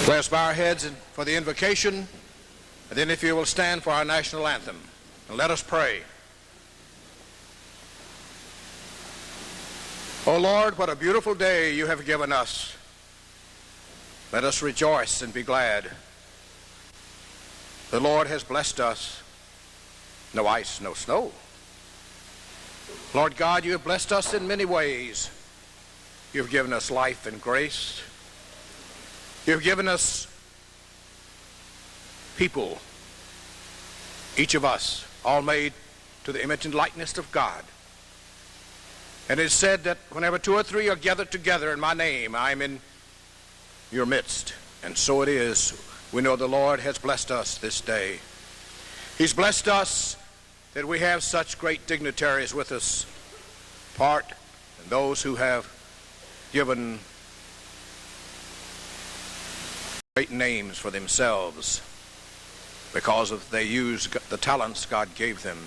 Let's bow our heads for the invocation, and then if you will stand for our national anthem, and let us pray. O Lord, what a beautiful day you have given us. Let us rejoice and be glad. The Lord has blessed us. No ice, no snow. Lord God, you have blessed us in many ways. You've given us life and grace. You've given us people, each of us, all made to the image and likeness of God. And it is said that whenever two or three are gathered together in my name, I am in your midst. And so it is. We know the Lord has blessed us this day. He's blessed us that we have such great dignitaries with us, part and those who have given great names for themselves because they used the talents God gave them.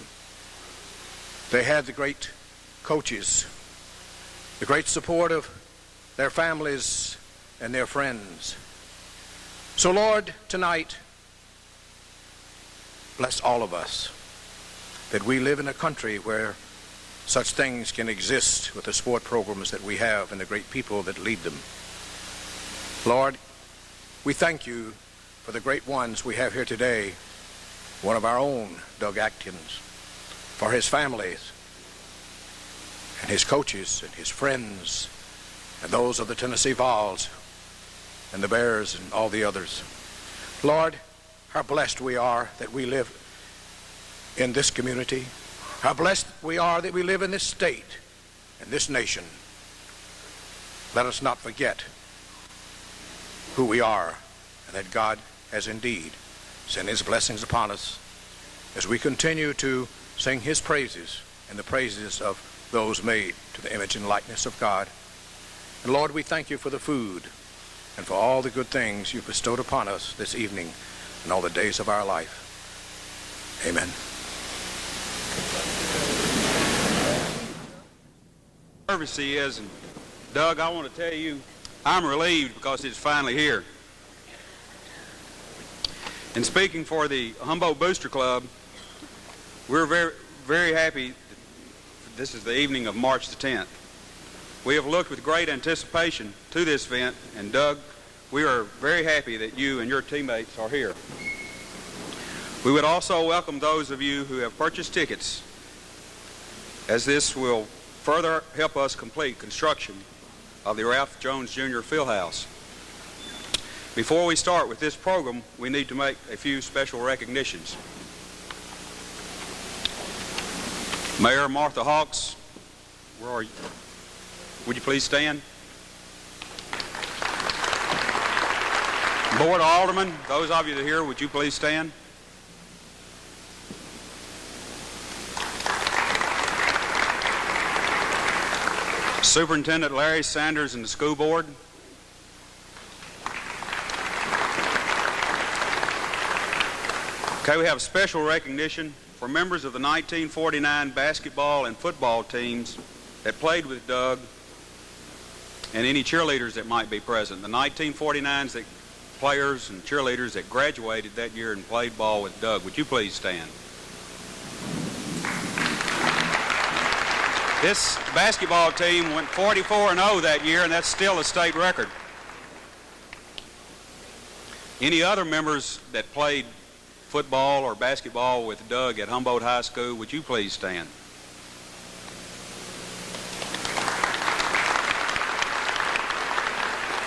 They had the great coaches, the great support of their families and their friends. So Lord, tonight, bless all of us that we live in a country where such things can exist with the sport programs that we have and the great people that lead them. Lord, we thank you for the great ones we have here today, one of our own, Doug Atkins, for his families and his coaches and his friends and those of the Tennessee Vols and the Bears and all the others. Lord, how blessed we are that we live in this community. How blessed we are that we live in this state and this nation. Let us not forget who we are, and that God has indeed sent his blessings upon us as we continue to sing his praises and the praises of those made to the image and likeness of God. And Lord, we thank you for the food and for all the good things you've bestowed upon us this evening and all the days of our life. Amen. Service he is, and Doug, I want to tell you, I'm relieved because it's finally here. And speaking for the Humboldt Booster Club, we're very, very happy that this is the evening of March the 10th. We have looked with great anticipation to this event, and Doug, we are very happy that you and your teammates are here. We would also welcome those of you who have purchased tickets, as this will further help us complete construction of the Ralph Jones Jr. Fieldhouse. Before we start with this program, we need to make a few special recognitions. Mayor Martha Hawks, where are you? Would you please stand? Board of Aldermen, those of you that are here, would you please stand? Superintendent Larry Sanders and the school board. Okay, we have a special recognition for members of the 1949 basketball and football teams that played with Doug and any cheerleaders that might be present. The 1949s that players and cheerleaders that graduated that year and played ball with Doug. Would you please stand? This basketball team went 44-0 that year, and that's still a state record. Any other members that played football or basketball with Doug at Humboldt High School, would you please stand?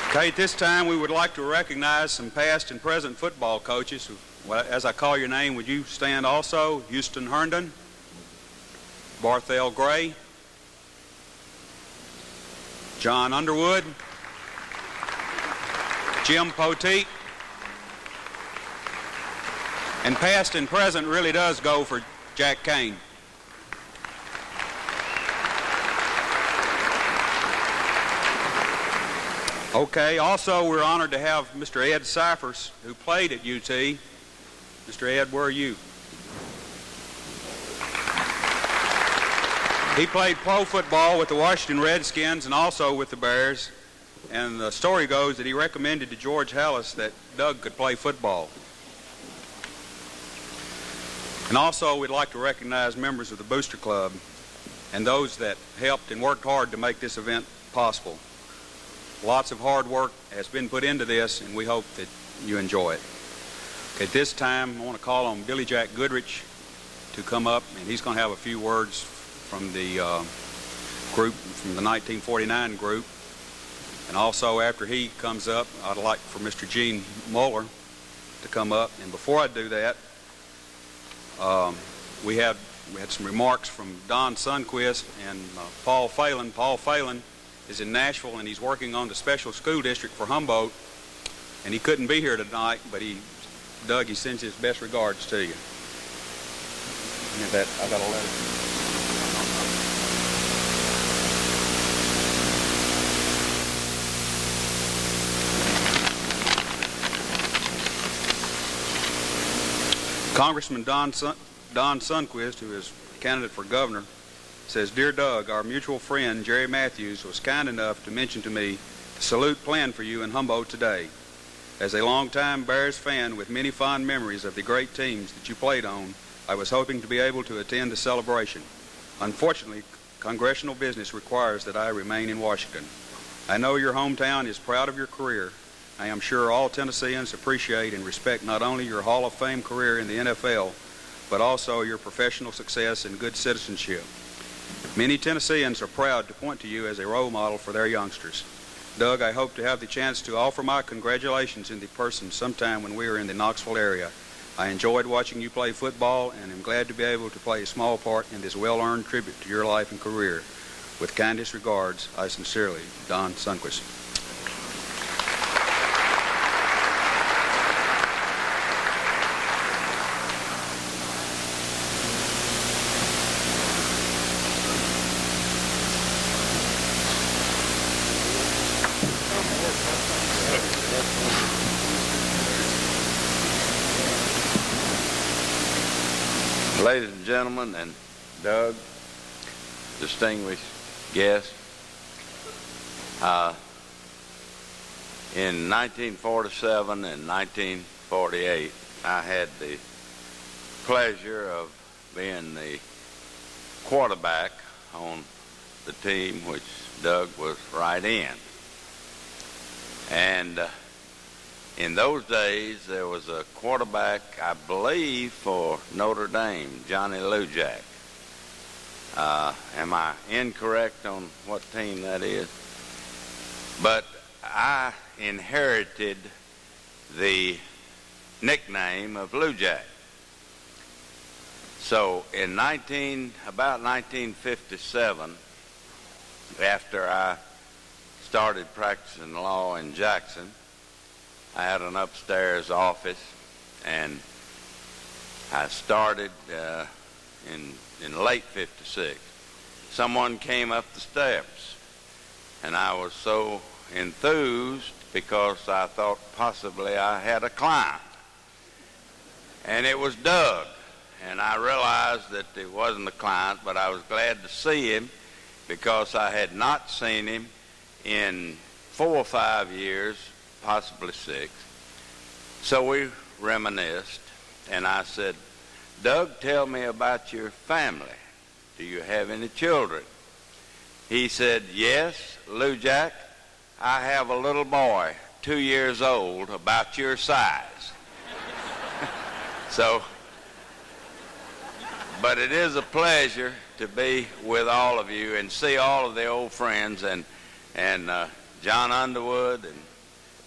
Okay, at this time we would like to recognize some past and present football coaches. Well, as I call your name, would you stand also? Houston Herndon, Barthel Gray, John Underwood, Jim Poteet, and past and present really does go for Jack Kane. Okay, also we're honored to have Mr. Ed Cyphers, who played at UT. Mr. Ed, where are you? He played pro football with the Washington Redskins and also with the Bears. And the story goes that he recommended to George Hallis that Doug could play football. And also, we'd like to recognize members of the Booster Club and those that helped and worked hard to make this event possible. Lots of hard work has been put into this, and we hope that you enjoy it. At this time, I want to call on Billy Jack Goodrich to come up, and he's going to have a few words from the group, from the 1949 group. And also, after he comes up, I'd like for Mr. Gene Moeller to come up. And before I do that, we had some remarks from Don Sundquist and Paul Phelan. Paul Phelan is in Nashville, and he's working on the special school district for Humboldt, and he couldn't be here tonight, but Doug, he sends his best regards to you. And that, I got a letter. Congressman Don Sundquist, who is a candidate for governor, says, "Dear Doug, our mutual friend Jerry Matthews was kind enough to mention to me the salute planned for you in Humboldt today. As a longtime Bears fan with many fond memories of the great teams that you played on, I was hoping to be able to attend the celebration. Unfortunately, congressional business requires that I remain in Washington. I know your hometown is proud of your career. I am sure all Tennesseans appreciate and respect not only your Hall of Fame career in the NFL, but also your professional success and good citizenship. Many Tennesseans are proud to point to you as a role model for their youngsters. Doug, I hope to have the chance to offer my congratulations in person sometime when we are in the Knoxville area. I enjoyed watching you play football and am glad to be able to play a small part in this well-earned tribute to your life and career. With kindest regards, I sincerely, Don Sundquist." Ladies and gentlemen, and Doug, distinguished guests, in 1947 and 1948, I had the pleasure of being the quarterback on the team which Doug was right in. And in those days, there was a quarterback, I believe, for Notre Dame, Johnny Lujack. Am I incorrect on what team that is? But I inherited the nickname of Lujack. So in about 1957, after I started practicing law in Jackson, I had an upstairs office, and I started in late '56. Someone came up the steps, and I was so enthused because I thought possibly I had a client. And it was Doug, and I realized that it wasn't a client, but I was glad to see him because I had not seen him in 4 or 5 years, possibly 6. So we reminisced, and I said, "Doug, tell me about your family. Do you have any children?" He said, "Yes, Lujack, I have a little boy, 2 years old, about your size." But it is a pleasure to be with all of you and see all of the old friends, and John Underwood and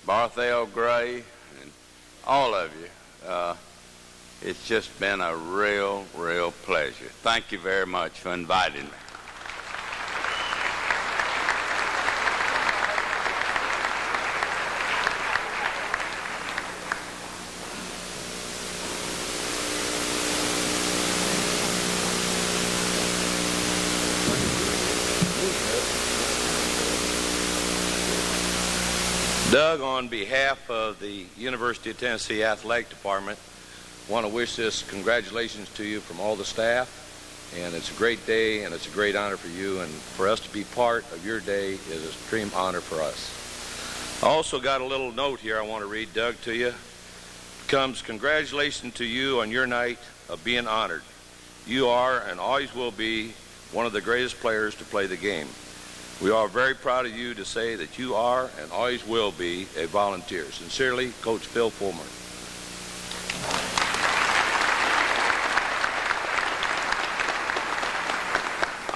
Barthel Gray and all of you. It's just been a real pleasure. Thank you very much for inviting me. Doug, on behalf of the University of Tennessee Athletic Department, want to wish this congratulations to you from all the staff. And it's a great day, and it's a great honor for you. And for us to be part of your day is an extreme honor for us. I also got a little note here I want to read, Doug, to you. It comes, congratulations to you on your night of being honored. You are and always will be one of the greatest players to play the game. We are very proud of you to say that you are and always will be a volunteer. Sincerely, Coach Phil Fulmer.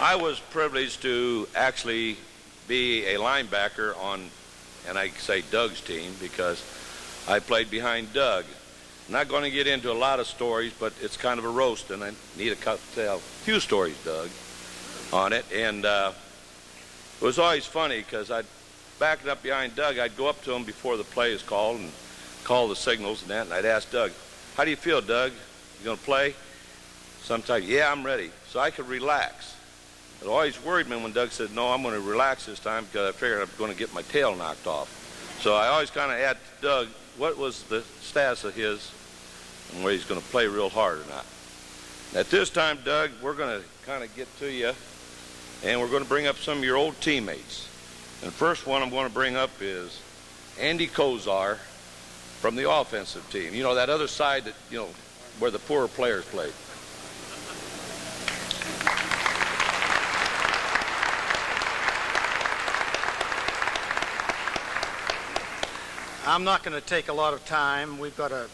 I was privileged to actually be a linebacker on, and I say Doug's team because I played behind Doug. I'm not going to get into a lot of stories, but it's kind of a roast, and I need to tell a few stories, Doug, on it. And it was always funny because I'd back it up behind Doug. I'd go up to him before the play is called and call the signals and that, and I'd ask Doug, how do you feel, Doug? You going to play? Sometimes, yeah, I'm ready. So I could relax. It always worried me when Doug said, no, I'm going to relax this time because I figured I'm going to get my tail knocked off. So I always kind of asked Doug what was the status of his and whether he's going to play real hard or not. At this time, Doug, we're going to kind of get to you, and we're going to bring up some of your old teammates. And the first one I'm going to bring up is Andy Kozar from the offensive team. You know, that other side that, you know, where the poorer players played. I'm not going to take a lot of time. We've got a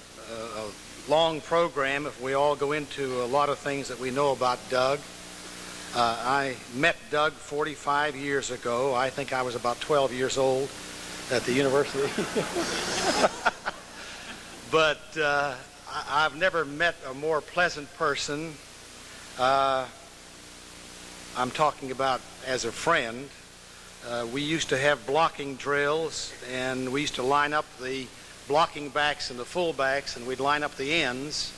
long program if we all go into a lot of things that we know about Doug. I met Doug 45 years ago. I think I was about 12 years old at the university. But I've never met a more pleasant person. I'm talking about as a friend. We used to have blocking drills, and we used to line up the blocking backs and the fullbacks, and we'd line up the ends,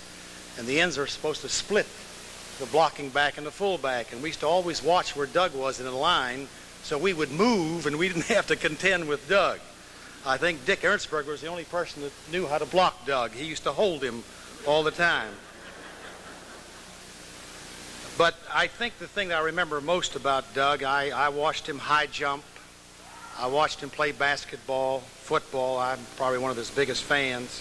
and the ends are supposed to split the blocking back and the fullback, and we used to always watch where Doug was in the line, so we would move, and we didn't have to contend with Doug. I think Dick Ernstberger was the only person that knew how to block Doug. He used to hold him all the time. But I think the thing that I remember most about Doug, I watched him high jump. I watched him play basketball, football. I'm probably one of his biggest fans.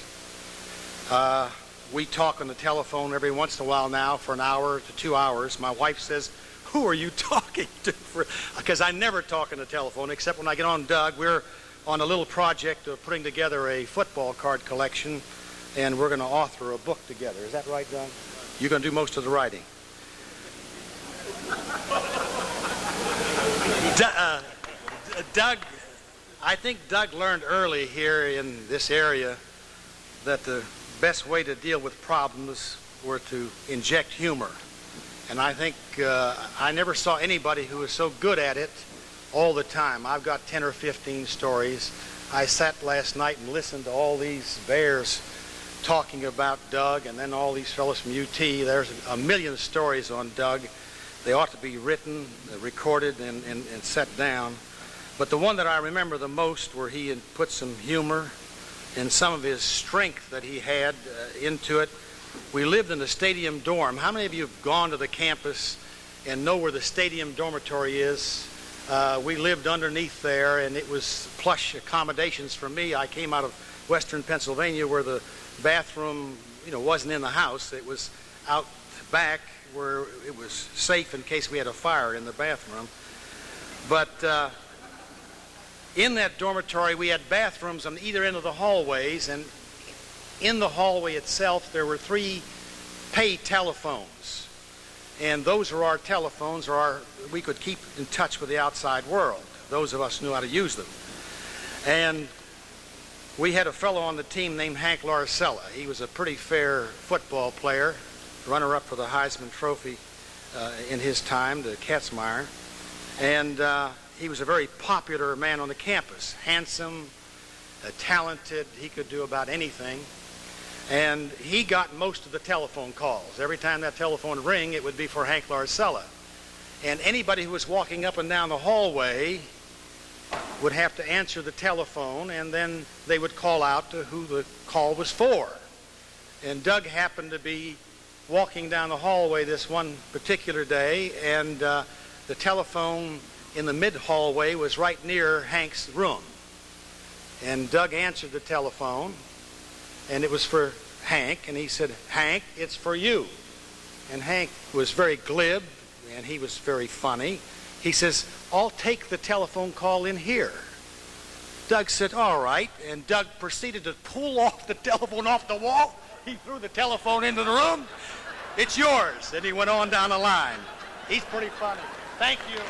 We talk on the telephone every once in a while now for an hour to 2 hours. My wife says, who are you talking to? Because I never talk on the telephone except when I get on Doug. We're on a little project of putting together a football card collection, and we're going to author a book together. Is that right, Doug? You're going to do most of the writing. Doug, I think Doug learned early here in this area that the best way to deal with problems were to inject humor. And I think I never saw anybody who was so good at it all the time. I've got 10 or 15 stories. I sat last night and listened to all these bears talking about Doug, and then all these fellows from UT. There's a million stories on Doug. They ought to be written, recorded, and set down. But the one that I remember the most where he had put some humor and some of his strength that he had into it, we lived in the stadium dorm. How many of you have gone to the campus and know where the stadium dormitory is? We lived underneath there, and it was plush accommodations for me. I came out of western Pennsylvania where the bathroom, wasn't in the house. It was out back where it was safe in case we had a fire in the bathroom. But in that dormitory, we had bathrooms on either end of the hallways, and in the hallway itself, there were 3 pay telephones. And those were our telephones, we could keep in touch with the outside world. Those of us knew how to use them. And we had a fellow on the team named Hank Larcella. He was a pretty fair football player, runner-up for the Heisman Trophy in his time, the Katzmeyer. And he was a very popular man on the campus, handsome, talented. He could do about anything. And he got most of the telephone calls. Every time that telephone would ring, it would be for Hank Larcella. And anybody who was walking up and down the hallway would have to answer the telephone, and then they would call out to who the call was for. And Doug happened to be walking down the hallway this one particular day, and the telephone in the mid-hallway was right near Hank's room. And Doug answered the telephone, and it was for Hank, and he said, "Hank, it's for you." And Hank was very glib, and he was very funny. He says, "I'll take the telephone call in here." Doug said, "All right," and Doug proceeded to pull off the telephone off the wall. He threw the telephone into the room. "It's yours." And he went on down the line. He's pretty funny. Thank you.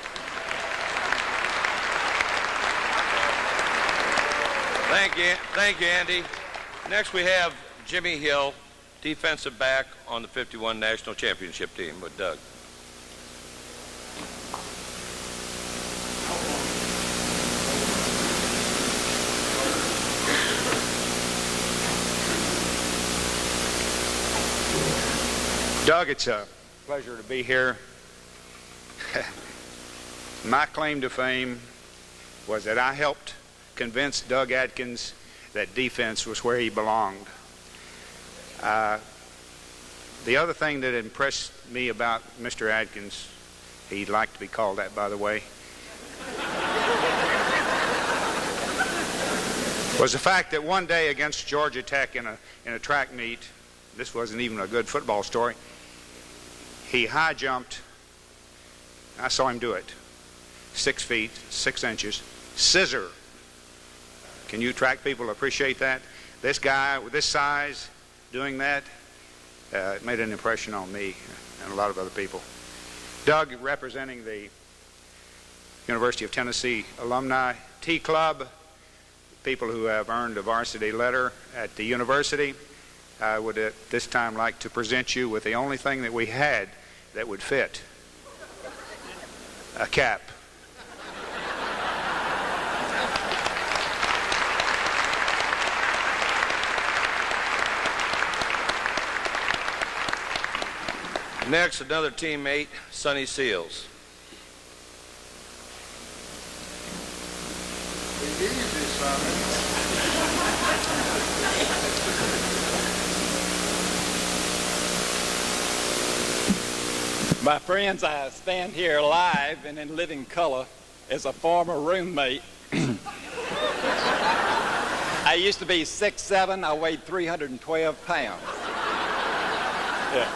Thank you, Andy. Next we have Jimmy Hill, defensive back on the 51 National Championship team with Doug. Doug, it's a pleasure to be here. My claim to fame was that I helped convince Doug Atkins that defense was where he belonged. The other thing that impressed me about Mr. Atkins, he'd like to be called that, by the way, was the fact that one day against Georgia Tech in a track meet, this wasn't even a good football story, he high jumped. I saw him do it. 6 feet, 6 inches, scissor. Can you track people appreciate that? This guy with this size doing that, it made an impression on me and a lot of other people. Doug, representing the University of Tennessee Alumni Tea Club, people who have earned a varsity letter at the university, I would at this time like to present you with the only thing that we had that would fit: a cap. Next, another teammate, Sonny Seals. My friends, I stand here live and in living color as a former roommate. I used to be 6'7". I weighed 312 pounds. Yeah.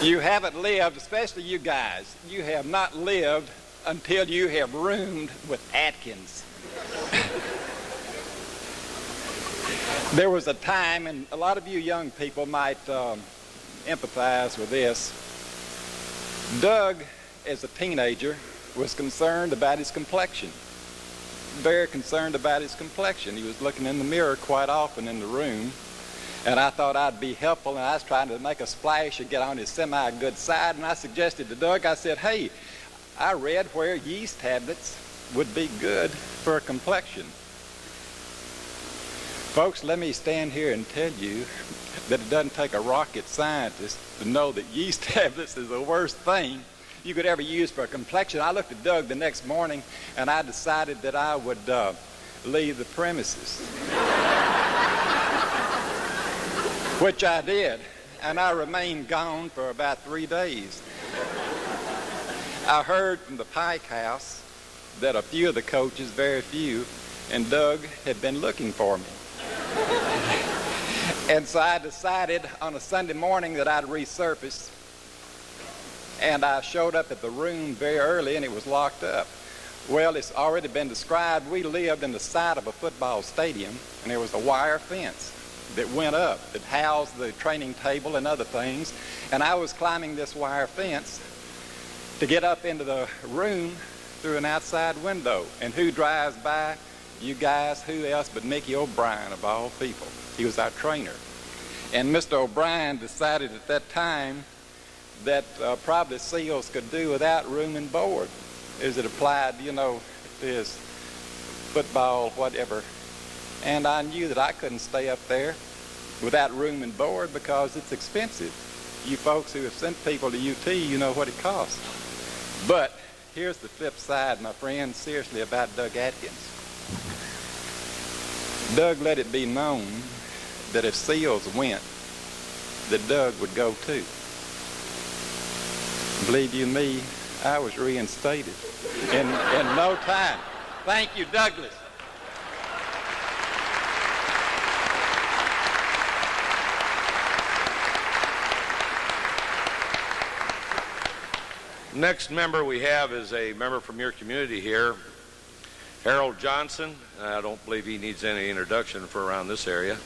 You haven't lived, especially you guys, you have not lived until you have roomed with Atkins. There was a time, and a lot of you young people might empathize with this. Doug, as a teenager, was concerned about his complexion. Very concerned about his complexion. He was looking in the mirror quite often in the room. And I thought I'd be helpful, and I was trying to make a splash and get on his semi-good side, and I suggested to Doug, I said, "Hey, I read where yeast tablets would be good for a complexion." Folks, let me stand here and tell you that it doesn't take a rocket scientist to know that yeast tablets is the worst thing you could ever use for a complexion. I looked at Doug the next morning, and I decided that I would leave the premises. Which I did, and I remained gone for about 3 days. I heard from the Pike House that a few of the coaches, very few, and Doug had been looking for me. And so I decided on a Sunday morning that I'd resurface, and I showed up at the room very early, and it was locked up. Well, it's already been described. We lived in the side of a football stadium, and there was a wire fence that went up, that housed the training table and other things, and I was climbing this wire fence to get up into the room through an outside window. And who drives by? You guys, who else but Mickey O'Brien, of all people. He was our trainer. And Mr. O'Brien decided at that time that probably Seals could do without room and board as it applied, to his football, whatever. And I knew that I couldn't stay up there without room and board because it's expensive. You folks who have sent people to UT, you know what it costs. But here's the flip side, my friend, seriously, about Doug Atkins. Doug let it be known that if Seals went, that Doug would go too. Believe you me, I was reinstated in no time. Thank you, Douglas. Next member we have is a member from your community here, Harold Johnson. I don't believe he needs any introduction for around this area.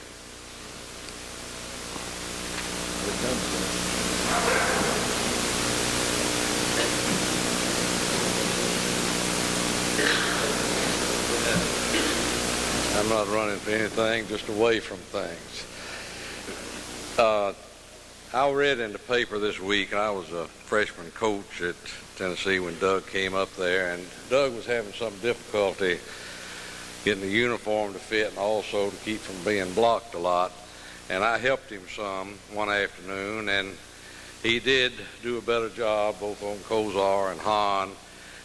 I'm not running for anything, just away from things. I read in the paper this week, and I was a freshman coach at Tennessee when Doug came up there, and Doug was having some difficulty getting the uniform to fit and also to keep from being blocked a lot. And I helped him some one afternoon, and he did do a better job both on Kozar and Hahn,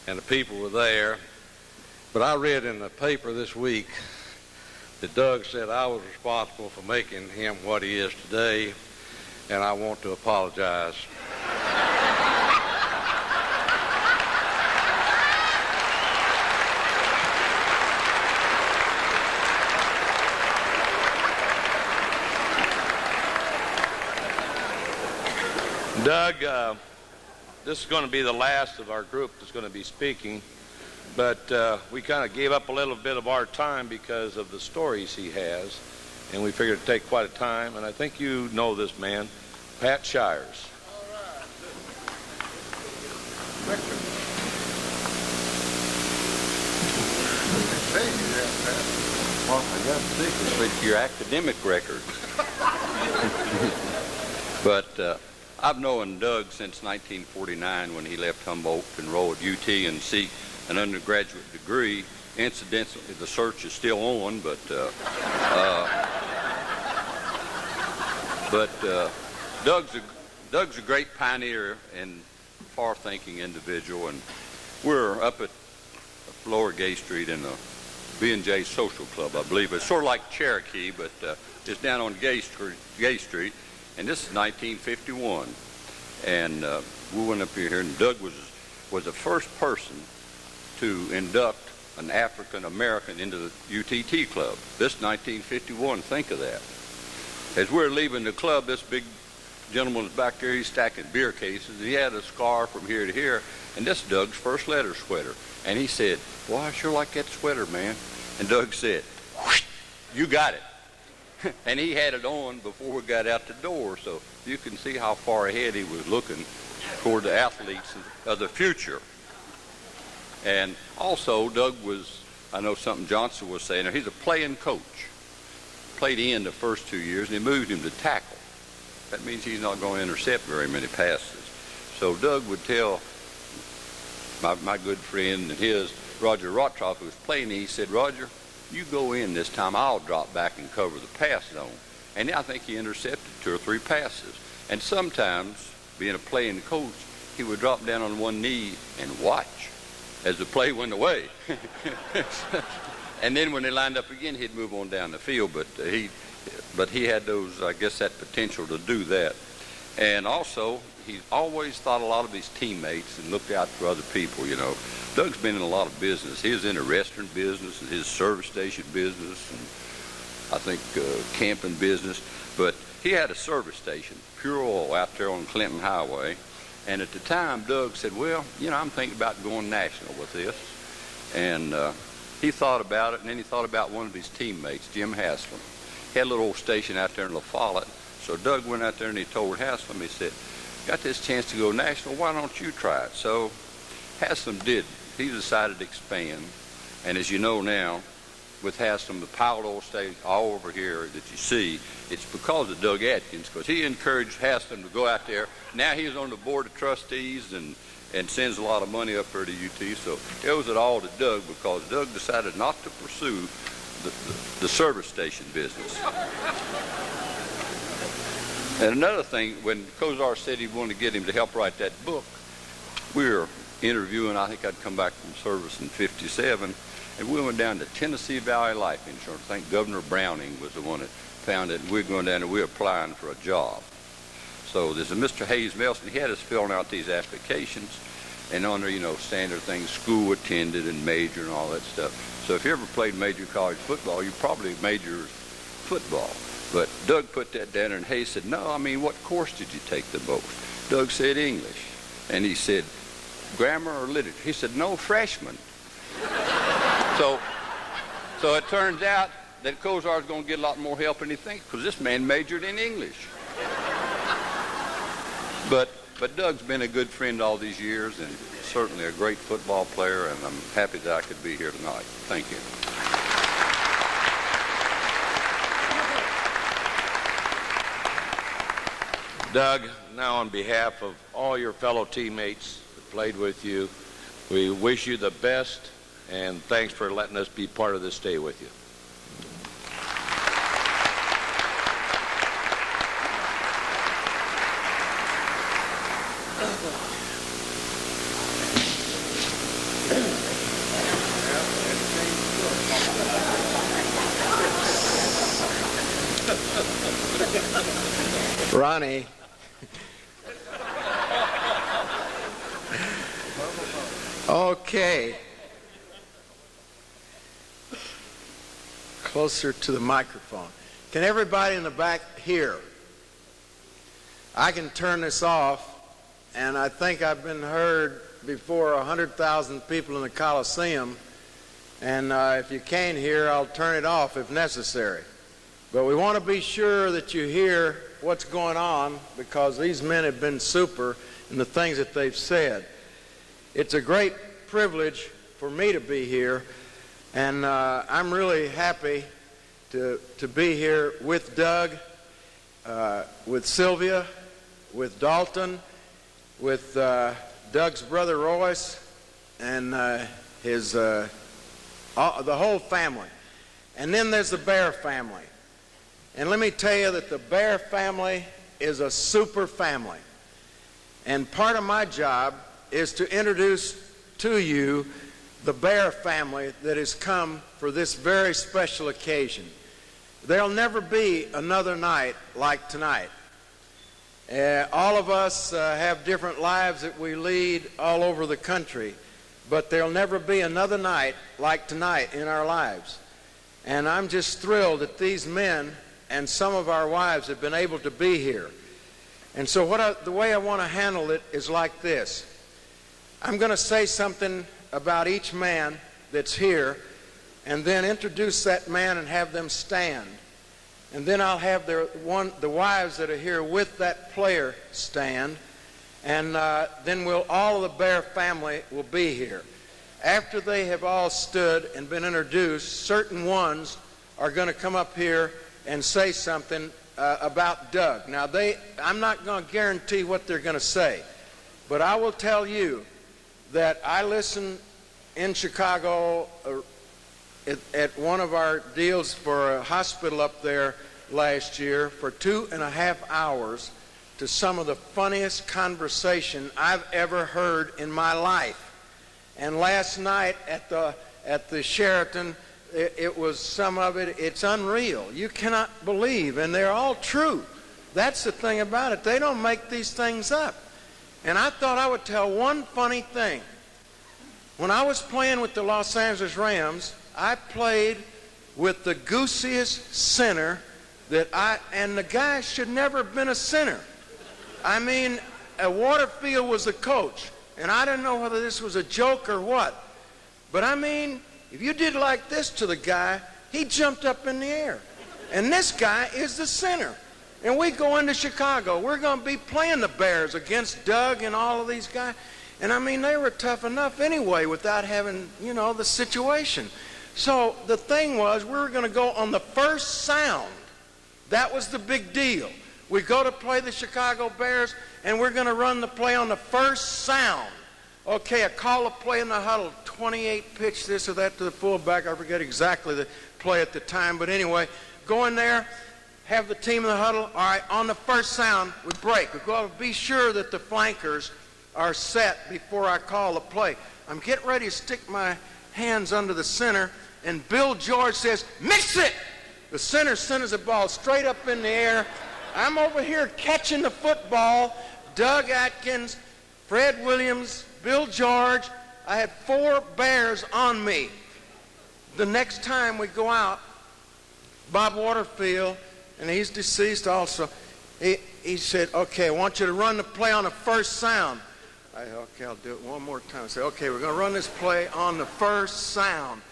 and the people were there. But I read in the paper this week that Doug said I was responsible for making him what he is today, and I want to apologize. Doug, this is going to be the last of our group that's going to be speaking, but we kind of gave up a little bit of our time because of the stories he has, and we figured it'd take quite a time, and I think you know this man, Pat Shires. Well, I got sick with your academic record. But I've known Doug since 1949 when he left Humboldt to enroll at UT and seek an undergraduate degree. Incidentally, the search is still on, but Doug's a great pioneer and far-thinking individual, and we're up at Lower Gay Street in the B&J Social Club, I believe. It's sort of like Cherokee, but it's down on Gay Street, and this is 1951. And we went up here, and Doug was the first person to induct an African American into the UTT club. This 1951, think of that. As we're leaving the club, this big gentleman was back there, he's stacking beer cases. He had a scar from here to here, and this is Doug's first letter sweater. And he said, "Well, I sure like that sweater, man." And Doug said, "You got it." And he had it on before we got out the door, so you can see how far ahead he was looking toward the athletes of the future. And also, Doug was, I know something Johnson was saying, he's a playing coach. Played end the first 2 years, and they moved him to tackle. That means he's not going to intercept very many passes. So Doug would tell my good friend and his, Roger Rotroff, who was playing, he said, "Roger, you go in this time, I'll drop back and cover the pass zone." And I think he intercepted 2 or 3 passes. And sometimes, being a playing coach, he would drop down on one knee and watch as the play went away. And then when they lined up again, he'd move on down the field. But he had those, I guess, that potential to do that. And also, he always thought a lot of his teammates and looked out for other people, you know. Doug's been in a lot of business. He was in the restaurant business and his service station business and I think camping business. But he had a service station, Pure Oil, out there on Clinton Highway. And at the time, Doug said, "Well, you know, I'm thinking about going national with this." And he thought about it, and then he thought about one of his teammates, Jim Haslam. He had a little old station out there in La Follette. So Doug went out there and he told Haslam, he said, "Got this chance to go national, why don't you try it?" So Haslam did. He decided to expand. And as you know now, with Haslam, the pilot oil station all over here that you see, it's because of Doug Atkins, because he encouraged Haslam to go out there. Now he's on the board of trustees and sends a lot of money up there to UT. So it owes it all to Doug because Doug decided not to pursue the service station business. And another thing, when Kozar said he wanted to get him to help write that book, we were interviewing, I think I'd come back from service in 57, and we went down to Tennessee Valley Life Insurance. I think Governor Browning was the one that found it, and we were going down and we were applying for a job. So there's a Mr. Hayes Melson, he had us filling out these applications, and on there, you know, standard things, school attended and major and all that stuff. So if you ever played major college football, you probably majored football. But Doug put that down, and Hayes said, "No, I mean, what course did you take the most?" Doug said English. And he said, grammar or literature? He said, no, freshman. So it turns out that Kozar's going to get a lot more help than he thinks, because this man majored in English. But Doug's been a good friend all these years, and certainly a great football player, and I'm happy that I could be here tonight. Thank you. Doug, now on behalf of all your fellow teammates that played with you, we wish you the best, and thanks for letting us be part of this day with you. Ronnie. Okay. Closer to the microphone. Can everybody in the back hear? I can turn this off, and I think I've been heard before 100,000 people in the Coliseum, and if you can't hear, I'll turn it off if necessary. But we want to be sure that you hear what's going on, because these men have been super in the things that they've said. It's a great privilege for me to be here, and I'm really happy to be here with Doug, with Sylvia, with Dalton, with Doug's brother Royce, and his the whole family. And then there's the Bear family. And let me tell you that the Bear family is a super family. And part of my job is to introduce to you the Bear family that has come for this very special occasion. There'll never be another night like tonight. All of us have different lives that we lead all over the country, but there'll never be another night like tonight in our lives. And I'm just thrilled that these men and some of our wives have been able to be here. And so the way I want to handle it is like this. I'm going to say something about each man that's here, and then introduce that man and have them stand. And then I'll have the wives that are here with that player stand, and then all of the Bear family will be here. After they have all stood and been introduced, certain ones are going to come up here and say something about Doug. Now, I'm not going to guarantee what they're going to say, but I will tell you that I listened in Chicago at one of our deals for a hospital up there last year for 2.5 hours to some of the funniest conversation I've ever heard in my life. And last night at the Sheraton, it was some of it, it's unreal. You cannot believe, and they're all true. That's the thing about it. They don't make these things up. And I thought I would tell one funny thing. When I was playing with the Los Angeles Rams, I played with the goosiest center and the guy should never have been a center. I mean, Waterfield was the coach, and I didn't know whether this was a joke or what. But I mean, if you did like this to the guy, he jumped up in the air. And this guy is the center. And we go into Chicago. We're going to be playing the Bears against Doug and all of these guys. And I mean, they were tough enough anyway without having, the situation. So the thing was, we were going to go on the first sound. That was the big deal. We go to play the Chicago Bears, and we're going to run the play on the first sound. Okay, I call a play in the huddle, 28 pitch, this or that to the fullback. I forget exactly the play at the time, but anyway, go in there, have the team in the huddle. All right, on the first sound, we break. We go be sure that the flankers are set before I call the play. I'm getting ready to stick my hands under the center, and Bill George says, "Mix it!" The center sends the ball straight up in the air. I'm over here catching the football. Doug Atkins, Fred Williams, Bill George. I had 4 Bears on me. The next time we go out, Bob Waterfield, and he's deceased also, he said, "Okay, I want you to run the play on the first sound." Okay, I'll do it one more time. Say, okay, we're going to run this play on the first sound.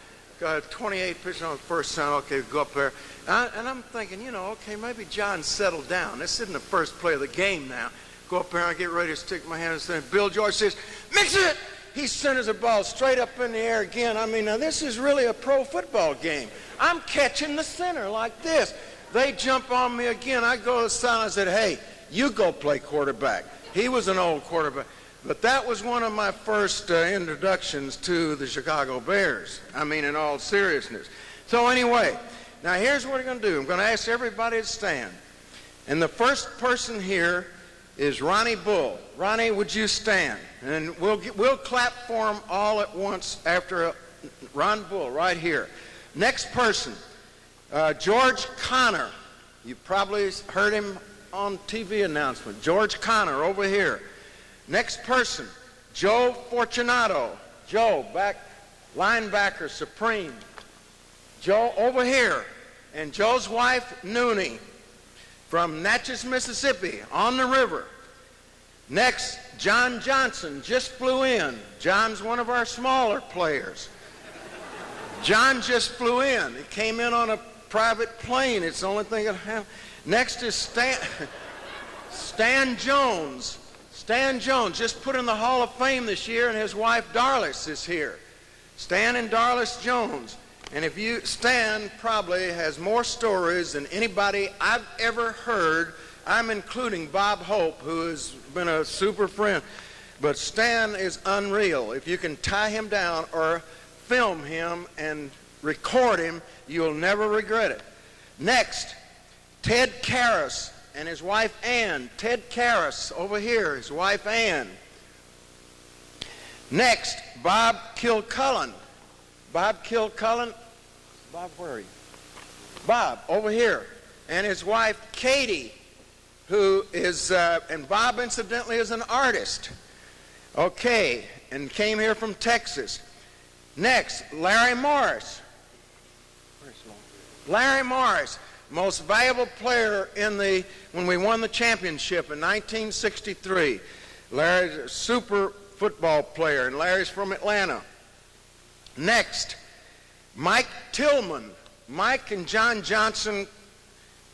Got 28 pitches on the first sound. Okay, go up there. And I'm thinking, okay, maybe John settled down. This isn't the first play of the game now. Go up there and I get ready to stick my hand in the center. Bill George says, mix it! He centers the ball straight up in the air again. I mean, now this is really a pro football game. I'm catching the center like this. They jump on me again. I go to the side and I said, hey, you go play quarterback. He was an old quarterback. But that was one of my first introductions to the Chicago Bears. I mean, in all seriousness. So anyway, now here's what we're going to do. I'm going to ask everybody to stand. And the first person here is Ronnie Bull. Ronnie, would you stand? And we'll clap for him all at once after Ron Bull right here. Next person, George Connor. You probably heard him on TV announcement. George Connor over here. Next person, Joe Fortunato. Joe, back linebacker, supreme. Joe over here. And Joe's wife, Noonie, from Natchez, Mississippi, on the river. Next, John Johnson just flew in. John's one of our smaller players. John just flew in. He came in on a private plane. It's the only thing that happened. Next is Stan Jones. Stan Jones just put in the Hall of Fame this year, and his wife Darlis is here. Stan and Darlis Jones. And Stan probably has more stories than anybody I've ever heard. I'm including Bob Hope, who has been a super friend. But Stan is unreal. If you can tie him down or film him and record him, you'll never regret it. Next, Ted Karras and his wife Ann. Ted Karras over here, his wife Ann. Next, Bob Kilcullen. Bob Kilcullen. Bob, where are you? Bob, over here. And his wife Katie, who is, and Bob incidentally is an artist. Okay, and came here from Texas. Next, Larry Morris. Larry Morris, most valuable player when we won the championship in 1963. Larry's a super football player, and Larry's from Atlanta. Next, Mike Tillman. Mike and John Johnson.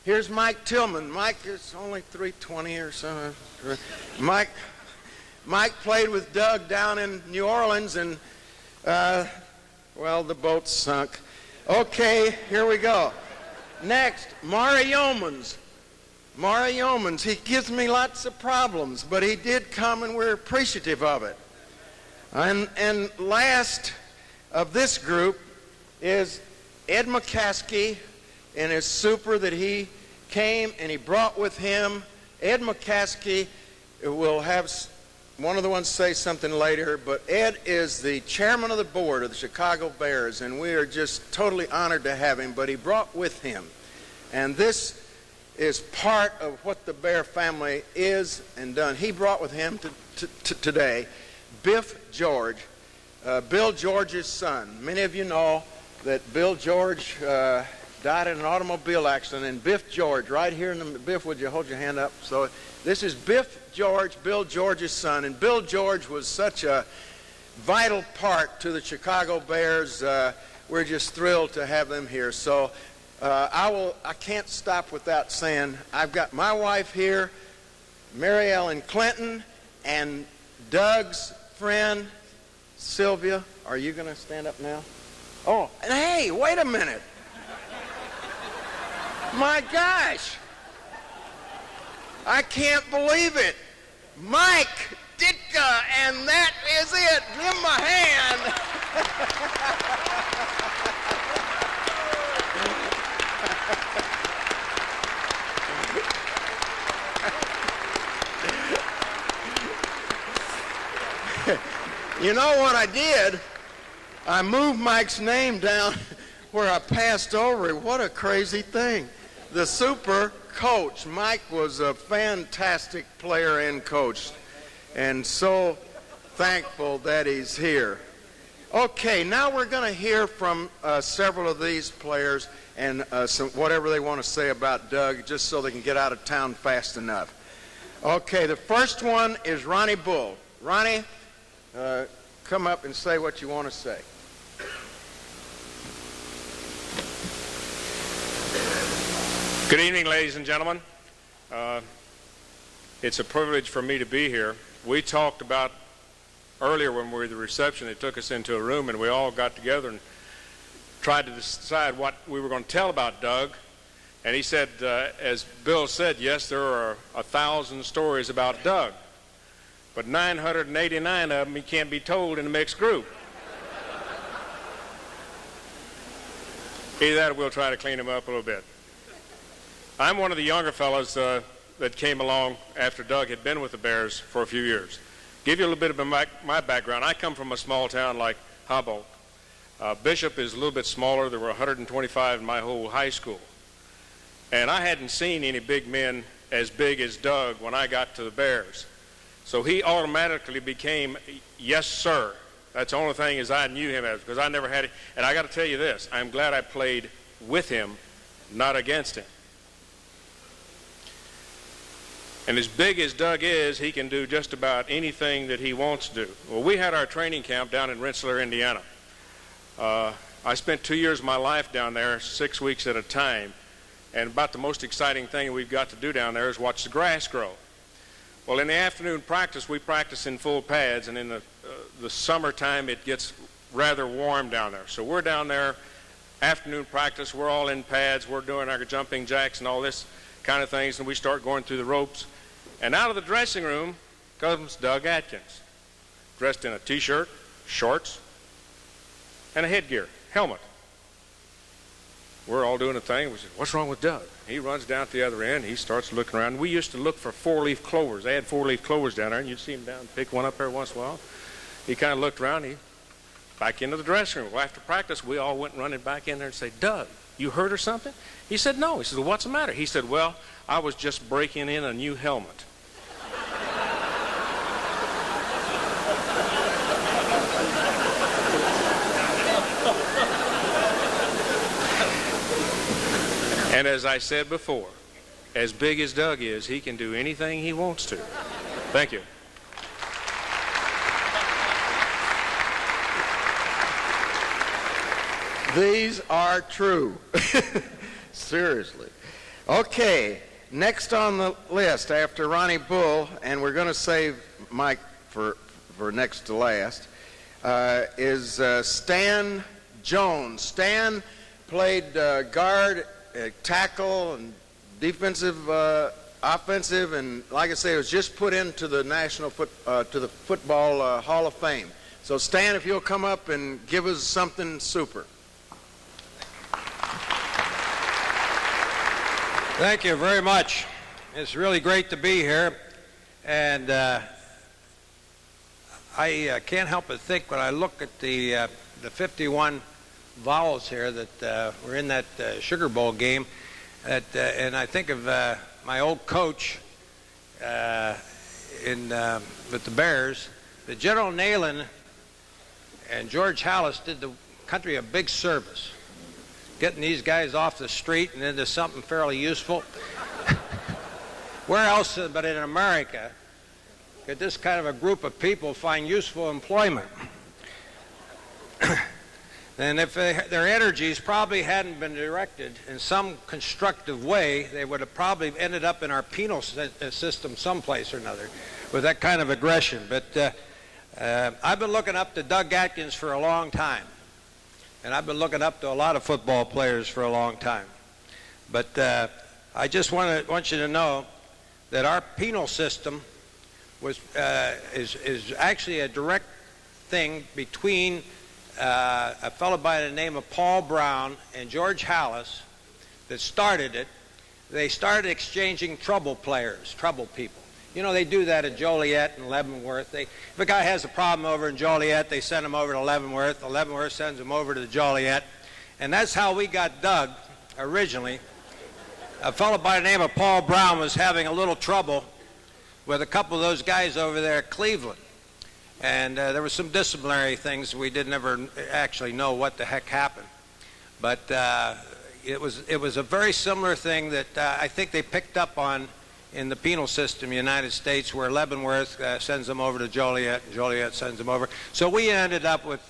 Here's Mike Tillman. Mike is only 320 or something. Mike played with Doug down in New Orleans, and, well, the boat sunk. Okay, here we go. Next, Maury Yeomans. Maury Yeomans, he gives me lots of problems, but he did come, and we're appreciative of it. And last of this group is Ed McCaskey and his super that he came and he brought with him. Ed McCaskey will have one of the ones say something later, but Ed is the chairman of the board of the Chicago Bears, and we are just totally honored to have him, but he brought with him. And this is part of what the Bear family is and done. He brought with him today Biff George, Bill George's son. Many of you know that Bill George died in an automobile accident, and Biff George, right here in the, Biff, would you hold your hand up? So this is Biff George, Bill George's son, and Bill George was such a vital part to the Chicago Bears. We're just thrilled to have them here. So I can't stop without saying I've got my wife here, Mary Ellen Clinton, and Doug's friend, Sylvia. Are you going to stand up now? Oh, and hey, wait a minute. My gosh. I can't believe it. Mike Ditka, and that is it. Give him a hand. You know what I did? I moved Mike's name down where I passed over it. What a crazy thing. The super coach. Mike was a fantastic player and coach, and so thankful that he's here. Okay, now we're going to hear from several of these players and whatever they want to say about Doug, just so they can get out of town fast enough. Okay, the first one is Ronnie Bull. Ronnie, come up and say what you want to say. Good evening, ladies and gentlemen. It's a privilege for me to be here. We talked about earlier when we were at the reception, they took us into a room and we all got together and tried to decide what we were going to tell about Doug. And he said, as Bill said, yes, there are 1,000 stories about Doug, but 989 of them he can't be told in a mixed group. Either that or we'll try to clean him up a little bit. I'm one of the younger fellows that came along after Doug had been with the Bears for a few years. Give you a little bit of my background. I come from a small town like Humboldt. Bishop is a little bit smaller. There were 125 in my whole high school. And I hadn't seen any big men as big as Doug when I got to the Bears. So he automatically became, yes, sir. That's the only thing is I knew him as, because I never had it. And I got to tell you this, I'm glad I played with him, not against him. And as big as Doug is, he can do just about anything that he wants to do. Well, we had our training camp down in Rensselaer, Indiana. I spent 2 years of my life down there, 6 weeks at a time. And about the most exciting thing we've got to do down there is watch the grass grow. Well, in the afternoon practice, we practice in full pads, and in the summertime, it gets rather warm down there. So we're down there, afternoon practice, we're all in pads, we're doing our jumping jacks and all this kind of things, and we start going through the ropes. And out of the dressing room comes Doug Atkins, dressed in a T-shirt, shorts, and a headgear, helmet. We're all doing a thing. We said, what's wrong with Doug? He runs down to the other end. He starts looking around. We used to look for four-leaf clovers. They had four-leaf clovers down there, and you'd see him down, pick one up every once in a while. He kind of looked around. He back into the dressing room. Well, after practice, we all went running back in there and said, Doug, you hurt or something? He said, no. He said, well, what's the matter? He said, well, I was just breaking in a new helmet. And as I said before, as big as Doug is, he can do anything he wants to. Thank you. These are true. Seriously. Okay, next on the list after Ronnie Bull, and we're going to save Mike for next to last, is Stan Jones. Stan played guard, tackle, and defensive, offensive, and like I say, it was just put into the to the Football Hall of Fame. So Stan, if you'll come up and give us something super. Thank you very much. It's really great to be here, and I can't help but think when I look at the 51 vowels here that were in that Sugar Bowl game, and I think of my old coach with the Bears, that General Neyland and George Halas did the country a big service, getting these guys off the street and into something fairly useful. Where else but in America could this kind of a group of people find useful employment? And if their energies probably hadn't been directed in some constructive way, they would have probably ended up in our penal system someplace or another with that kind of aggression. But I've been looking up to Doug Atkins for a long time. And I've been looking up to a lot of football players for a long time. But I just want you to know that our penal system is actually a direct thing between a fellow by the name of Paul Brown and George Halas that started it. They started exchanging trouble people. You know, they do that at Joliet and Leavenworth. If a guy has a problem over in Joliet, they send him over to Leavenworth. The Leavenworth sends him over to the Joliet. And that's how we got Doug originally. A fellow by the name of Paul Brown was having a little trouble with a couple of those guys over there at Cleveland. And there were some disciplinary things. We didn't ever actually know what the heck happened. But it was a very similar thing that I think they picked up on in the penal system in the United States, where Leavenworth sends them over to Joliet, and Joliet sends them over. So we ended up with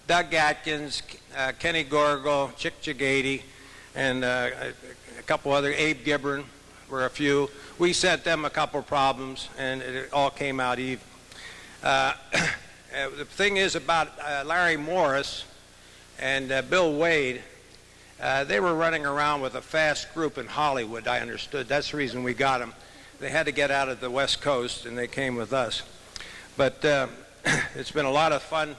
Doug Atkins, Kenny Gorgel, Chick Chigady, and a couple other, Abe Gibbon were a few. We sent them a couple problems, and it all came out even. The thing is about Larry Morris and Bill Wade, they were running around with a fast group in Hollywood, I understood. That's the reason we got them. They had to get out of the West Coast, and they came with us. But it's been a lot of fun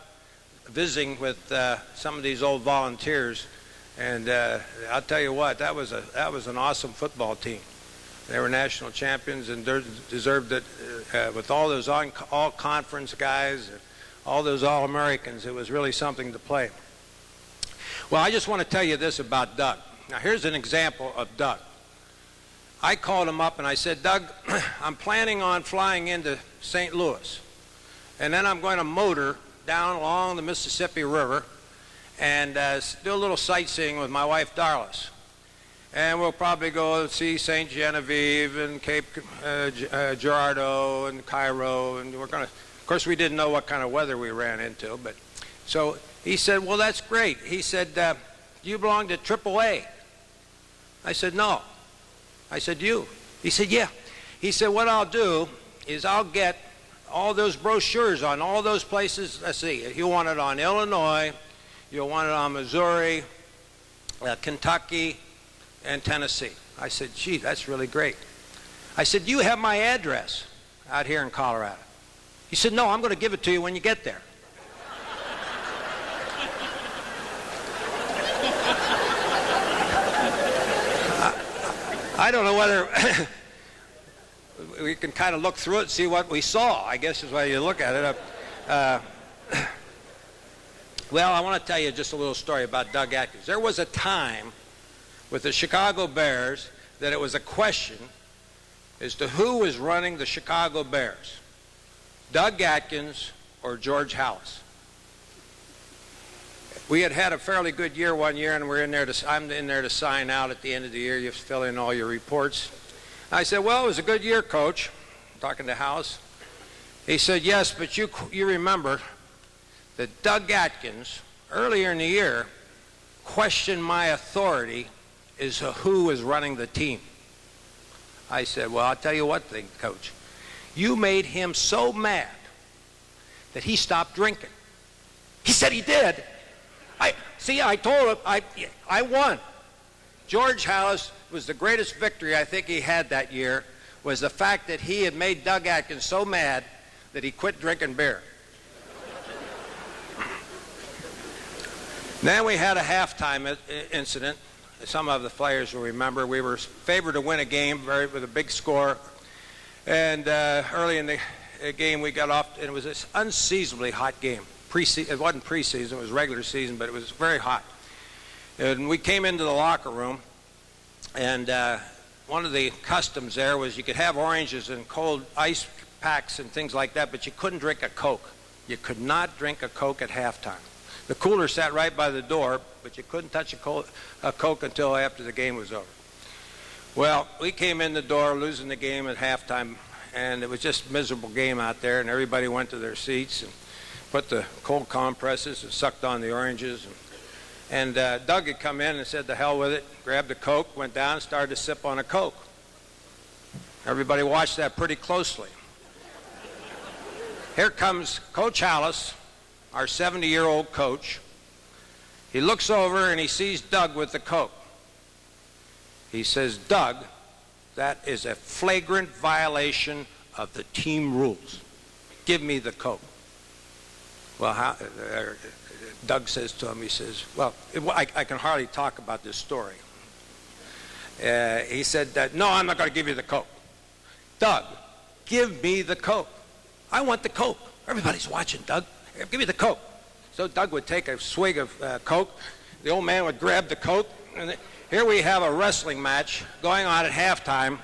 visiting with some of these old volunteers. And I'll tell you what, that was an awesome football team. They were national champions and deserved it with all those all-conference guys, all those All-Americans. It was really something to play. Well, I just want to tell you this about Doug. Now, here's an example of Doug. I called him up and I said, Doug, I'm planning on flying into St. Louis, and then I'm going to motor down along the Mississippi River and do a little sightseeing with my wife, Darlis. And we'll probably go see St. Genevieve and Cape Girardeau and Cairo, and we're going to, of course, we didn't know what kind of weather we ran into, but so he said, well, that's great. He said, do you belong to AAA? I said, no. I said, you? He said, yeah. He said, what I'll do is I'll get all those brochures on all those places. Let's see, you want it on Illinois, you'll want it on Missouri, Kentucky, and Tennessee. I said, gee, that's really great. I said, do you have my address out here in Colorado? He said, no, I'm going to give it to you when you get there. I don't know whether we can kind of look through it and see what we saw, I guess is why you look at it. Well, I want to tell you just a little story about Doug Atkins. There was a time with the Chicago Bears that it was a question as to who was running the Chicago Bears, Doug Atkins or George Halas. We had a fairly good year one year, and I'm in there to sign out at the end of the year. You have to fill in all your reports. I said, well, it was a good year, Coach, talking to Halas. He said, yes, but you remember that Doug Atkins, earlier in the year, questioned my authority as to who was running the team. I said, well, I'll tell you what thing, Coach. You made him so mad that he stopped drinking. He said he did. I told him I won. George Halas was the greatest victory I think he had that year, was the fact that he had made Doug Atkins so mad that he quit drinking beer. Then we had a halftime incident. Some of the players will remember. We were favored to win a game with a big score. And early in the game we got off, and it was this unseasonably hot game. It wasn't preseason, it was regular season, but it was very hot. And we came into the locker room, and one of the customs there was you could have oranges and cold ice packs and things like that, but you couldn't drink a Coke. You could not drink a Coke at halftime. The cooler sat right by the door, but you couldn't touch a Coke until after the game was over. Well, we came in the door losing the game at halftime, and it was just a miserable game out there, and everybody went to their seats and put the cold compresses and sucked on the oranges. And Doug had come in and said, the hell with it, grabbed a Coke, went down and started to sip on a Coke. Everybody watched that pretty closely. Here comes Coach Halas, our 70-year-old coach. He looks over and he sees Doug with the Coke. He says, Doug, that is a flagrant violation of the team rules. Give me the Coke. Well, Doug says to him, he says, well, I can hardly talk about this story. He said, no, I'm not going to give you the Coke. Doug, give me the Coke. I want the Coke. Everybody's watching, Doug. Give me the Coke. So Doug would take a swig of Coke. The old man would grab the Coke. And here we have a wrestling match going on at halftime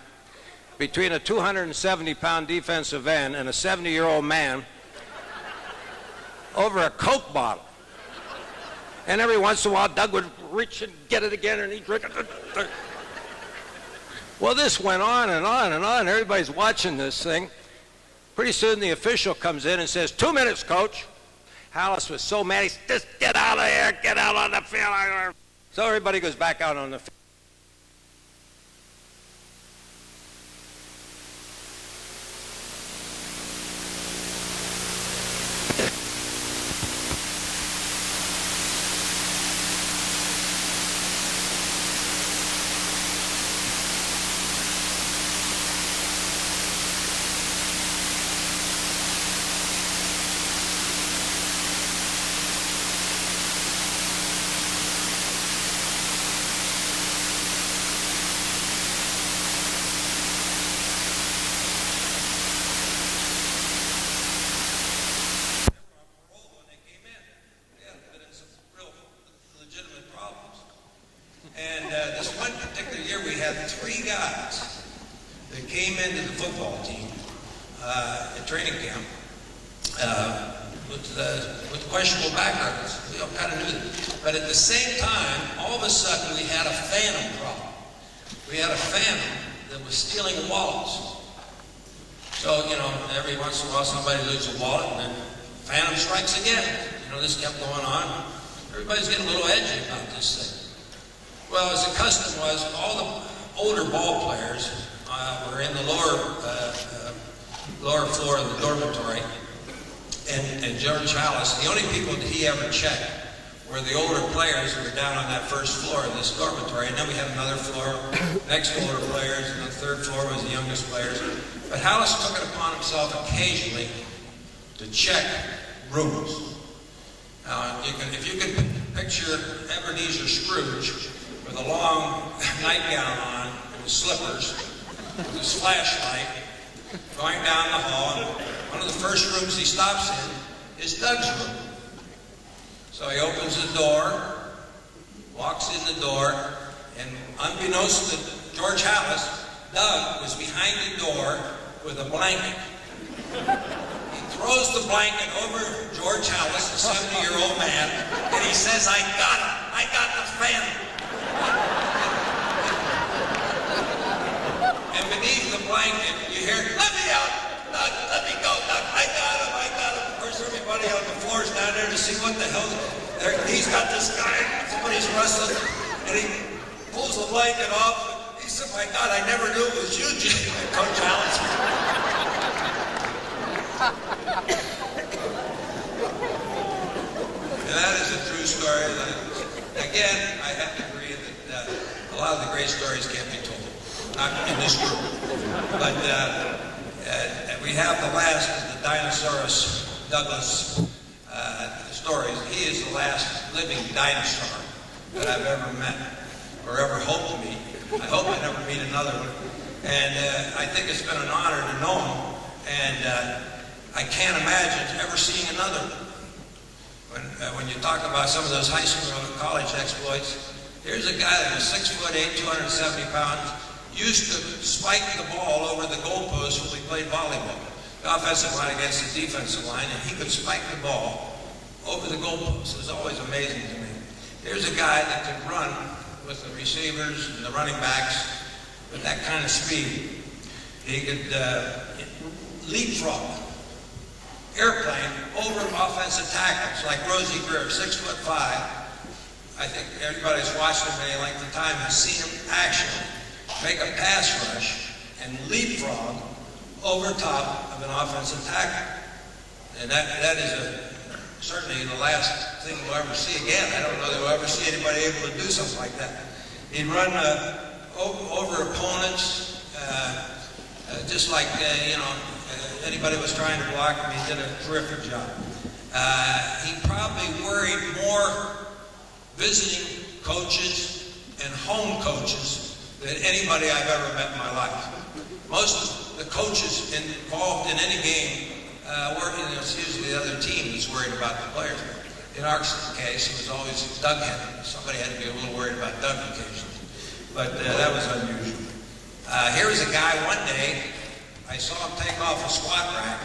between a 270-pound defensive end and a 70-year-old man over a Coke bottle. And every once in a while, Doug would reach and get it again, and he'd drink it. Well, this went on and on and on. Everybody's watching this thing. Pretty soon the official comes in and says, 2 minutes, coach. Hallis was so mad, he said, just get out of here, get out on the field. So everybody goes back out on the field. Somebody loses a wallet, and then phantom strikes again. You know, this kept going on. Everybody's getting a little edgy about this thing. Well, as the custom was, all the older ball players were in the lower floor of the dormitory, and George Hallis, the only people that he ever checked were the older players who were down on that first floor of this dormitory. And then we had another floor, next to older players, and the third floor was the youngest players. But Hallis took it upon himself occasionally to check rooms. Now, if you can picture Ebenezer Scrooge with a long nightgown on and his slippers, with his flashlight, going down the hall, and one of the first rooms he stops in is Doug's room. So he opens the door, walks in the door, and unbeknownst to George Hallis, Doug was behind the door with a blanket. He throws the blanket over George Hallis, a 70-year-old man, and he says, I got him. I got the phantom. And beneath the blanket, you hear, let me out. Doug, let me go, Doug. I got him. I got him. Of course, everybody on the floor is down there to see what the hell. He's got this guy. Somebody's wrestling. And he pulls the blanket off. He said, my God, I never knew it was you, Coach Hallis. And that is a true story. Again, I have to agree that a lot of the great stories can't be told, not in this group. But we have the last of the Dinosaurus Douglas stories. He is the last living dinosaur that I've ever met or ever hope to meet. I hope I never meet another one. And I think it's been an honor to know him. And I can't imagine ever seeing another one. When you talk about some of those high school and college exploits, here's a guy that was 6'8", 270 pounds, used to spike the ball over the goalpost when we played volleyball. The offensive line against the defensive line, and he could spike the ball over the goalpost. It was always amazing to me. Here's a guy that could run with the receivers and the running backs with that kind of speed. He could leapfrog, airplane over offensive tackles like Rosie Greer, 6'5". I think everybody's watched him any length of time has seen him actually make a pass rush and leapfrog over top of an offensive tackle. And that is certainly the last thing we'll ever see again. I don't know that we'll ever see anybody able to do something like that. He'd run over opponents just like, anybody was trying to block him. He did a terrific job. He probably worried more visiting coaches and home coaches than anybody I've ever met in my life. Most of the coaches involved in any game it's usually the other team that's worried about the players. In our case, it was always Doug Henry. Somebody had to be a little worried about Doug occasionally. But that was unusual. Here was a guy one day, I saw him take off a squat rack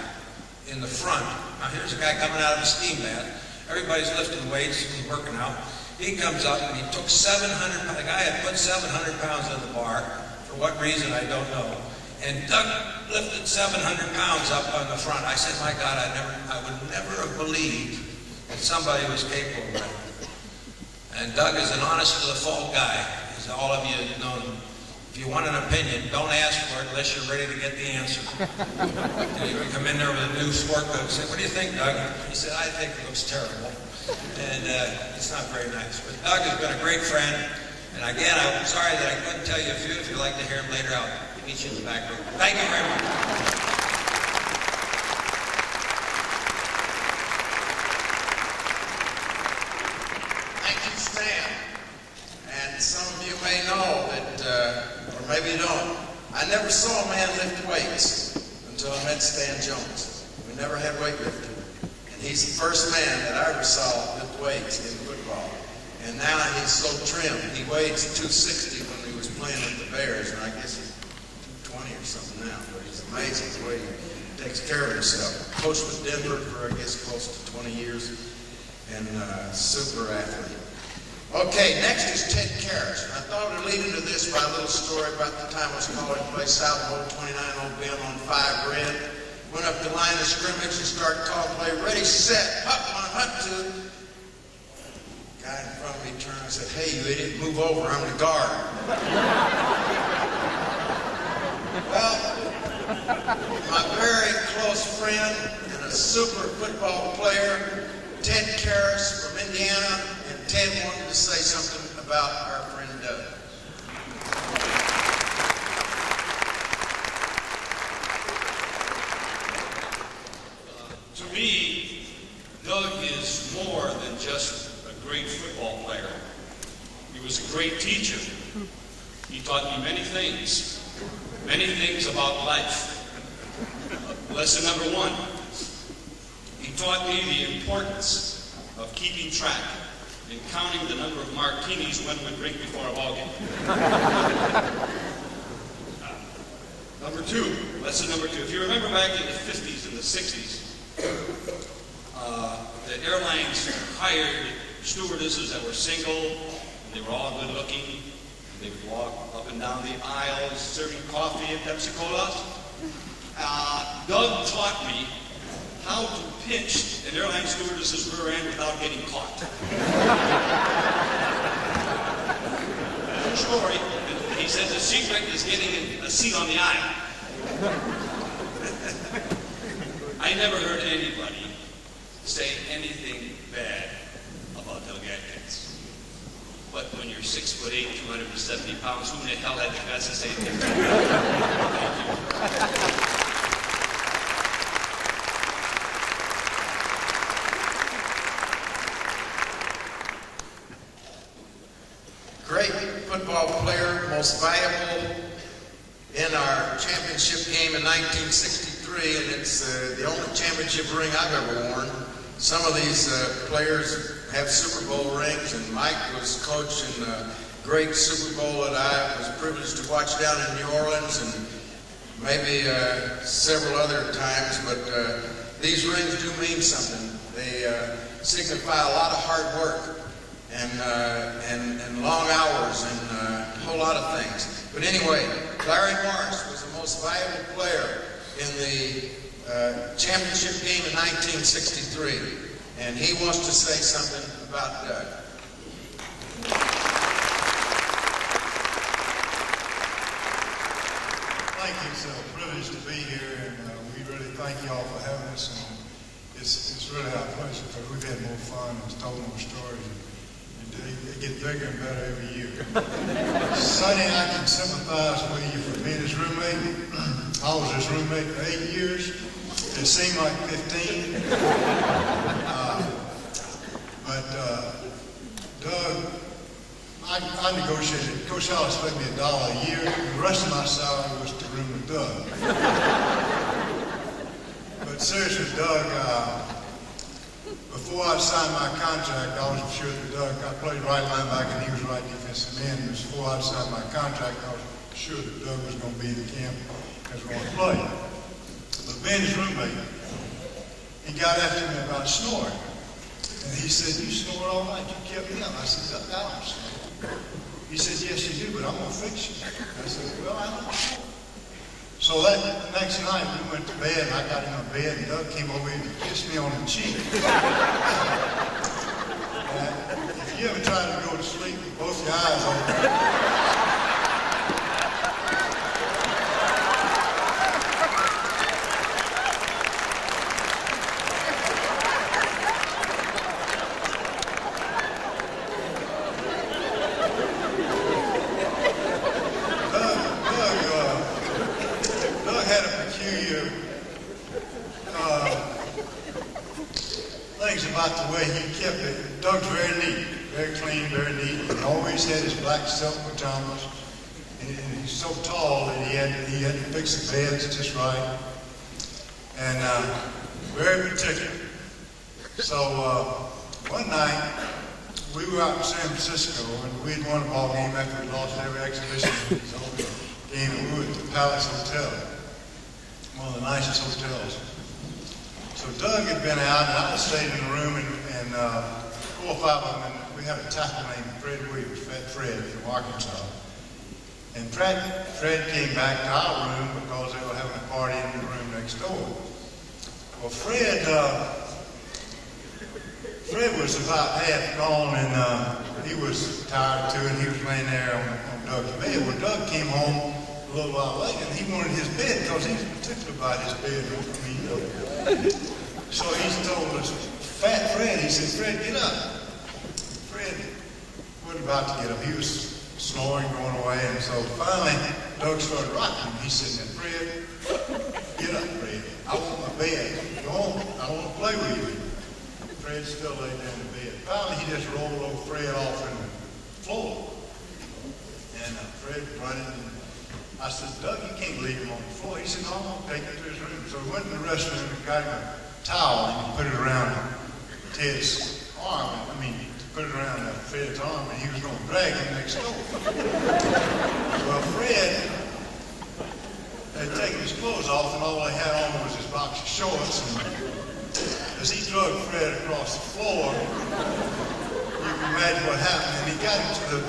in the front. Now here's a guy coming out of a steam bath. Everybody's lifting weights and working out. He comes up and he took 700 pounds. The guy had put 700 pounds on the bar for For what reason, I don't know. And Doug lifted 700 pounds up on the front. I said, my God, I would never have believed that somebody was capable of that. And Doug is an honest-to-the-fault guy, as all of you know him. If you want an opinion, don't ask for it unless you're ready to get the answer. You can come in there with a new sport coat and say, what do you think, Doug? He said, I think it looks terrible. And it's not very nice. But Doug has been a great friend. And again, I'm sorry that I couldn't tell you a few. If you'd like to hear him later, I'll meet you in the back room. Thank you very much. Thank you, Stan. And some of you may know that, or maybe you don't, I never saw a man lift weights until I met Stan Jones. We never had weightlifting. And he's the first man that I ever saw lift weights in football. And now he's so trim. He weighs 260 when he was playing with the Bears, and I guess he's 220 or something now. But he's amazing the way he takes care of himself. Coached with Denver for, I guess, close to 20 years, and super athlete. Okay, next is Ted Karras. I thought I'd lead into this by a little story about the time I was calling to play South Bowl 29 old Ben on 5 red. Went up the line of scrimmage and started calling play. Ready, set, hut one, hut two. Guy in front of me turned and said, hey, you idiot, move over, I'm the guard. Well, my very close friend and a super football player, Ted Karras from Indiana, and Ted wanted to say something about our friend Doug. To me, Doug is more than just great football player. He was a great teacher. He taught me many things about life. Lesson number 1, he taught me the importance of keeping track and counting the number of martinis one would drink before a ball game. Lesson number 2, if you remember back in the 50s and the 60s, the airlines hired stewardesses that were single, they were all good looking, they would walk up and down the aisles serving coffee and Pepsi-Colas. Doug taught me how to pinch an airline stewardess's rear end without getting caught. True story. He said the secret is getting a seat on the aisle. I never heard anybody say anything bad about Doug Atkins. But when you're 6'8", 270 pounds, who in the hell had the guts to say anything bad? Thank you. Great football player, most valuable in our championship game in 1963, and it's the only championship ring I've ever worn. Some of these players have Super Bowl rings, and Mike was coaching a great Super Bowl that I was privileged to watch down in New Orleans, and maybe several other times, but these rings do mean something. They signify a lot of hard work and long hours and a whole lot of things. But anyway, Larry Morris was the most valuable player in the championship game in 1963, and he wants to say something about Doug. Thank you. It's a privilege to be here, and we really thank you all for having us. And it's really our pleasure because we've had more fun and told more stories. They get bigger and better every year. Sonny, I can sympathize with you for being his roommate. I was his roommate for 8 years. It seemed like 15. But Doug, I negotiated. Coach Hollis paid me $1 a year. The rest of my salary was to room with Doug. But seriously, Doug, before I signed my contract, I was sure that Doug, I played right linebacker and he was right defensive end. Before I signed my contract, I was sure that Doug was going to be in the camp as we want to play. But being his roommate, he got after me about snoring. And he said, you snore all night, you kept me up. I said, I don't snore. He said, yes, you do. you, but I'm going to fix you. I said, well, I know. So that next night, we went to bed, and I got in my bed, and Doug came over and kissed me on the cheek. If you ever try to go to sleep with both your eyes open, Doug had a peculiar things about the way he kept it. Doug's very neat, very clean, very neat. He always had his black silk pajamas. And he's so tall that he had to fix the beds just right. And very particular. So one night, we were out in San Francisco, and we had won a ball game after we lost every exhibition game, and we were at the Palace Hotel, one of the nicest hotels. So Doug had been out, and I stayed in the room, and 4 or 5 of them, and we had a tackle named Fred Williams, Fred from Arkansas. And Fred came back to our room because they were having a party in the room next door. Well, Fred was about half gone, and he was tired too, and he was laying there on Doug's bed. Well, Doug came home a little while later, and he wanted his bed because he was particular about his bed. So he told us, Fat Fred, he said, Fred, get up. Fred wasn't about to get up. He was snoring, going away, and so finally Doug started rocking him. He said, Fred, get up, Fred. I want my bed. Go on. I want to play with you. Fred still lay there in the bed. Finally, he just rolled old Fred off in the floor. And Fred running. And I said, Doug, you can't leave him on the floor. He said, no, I'm going to take him to his room. So we went in the restroom and got him a towel and put it around Ted's arm. Put it around Fred's arm, and he was going to drag him next door. Well, Fred had taken his clothes off, and all they had on was his box of shorts. And as he dragged Fred across the floor, you can imagine what happened. And he got him to the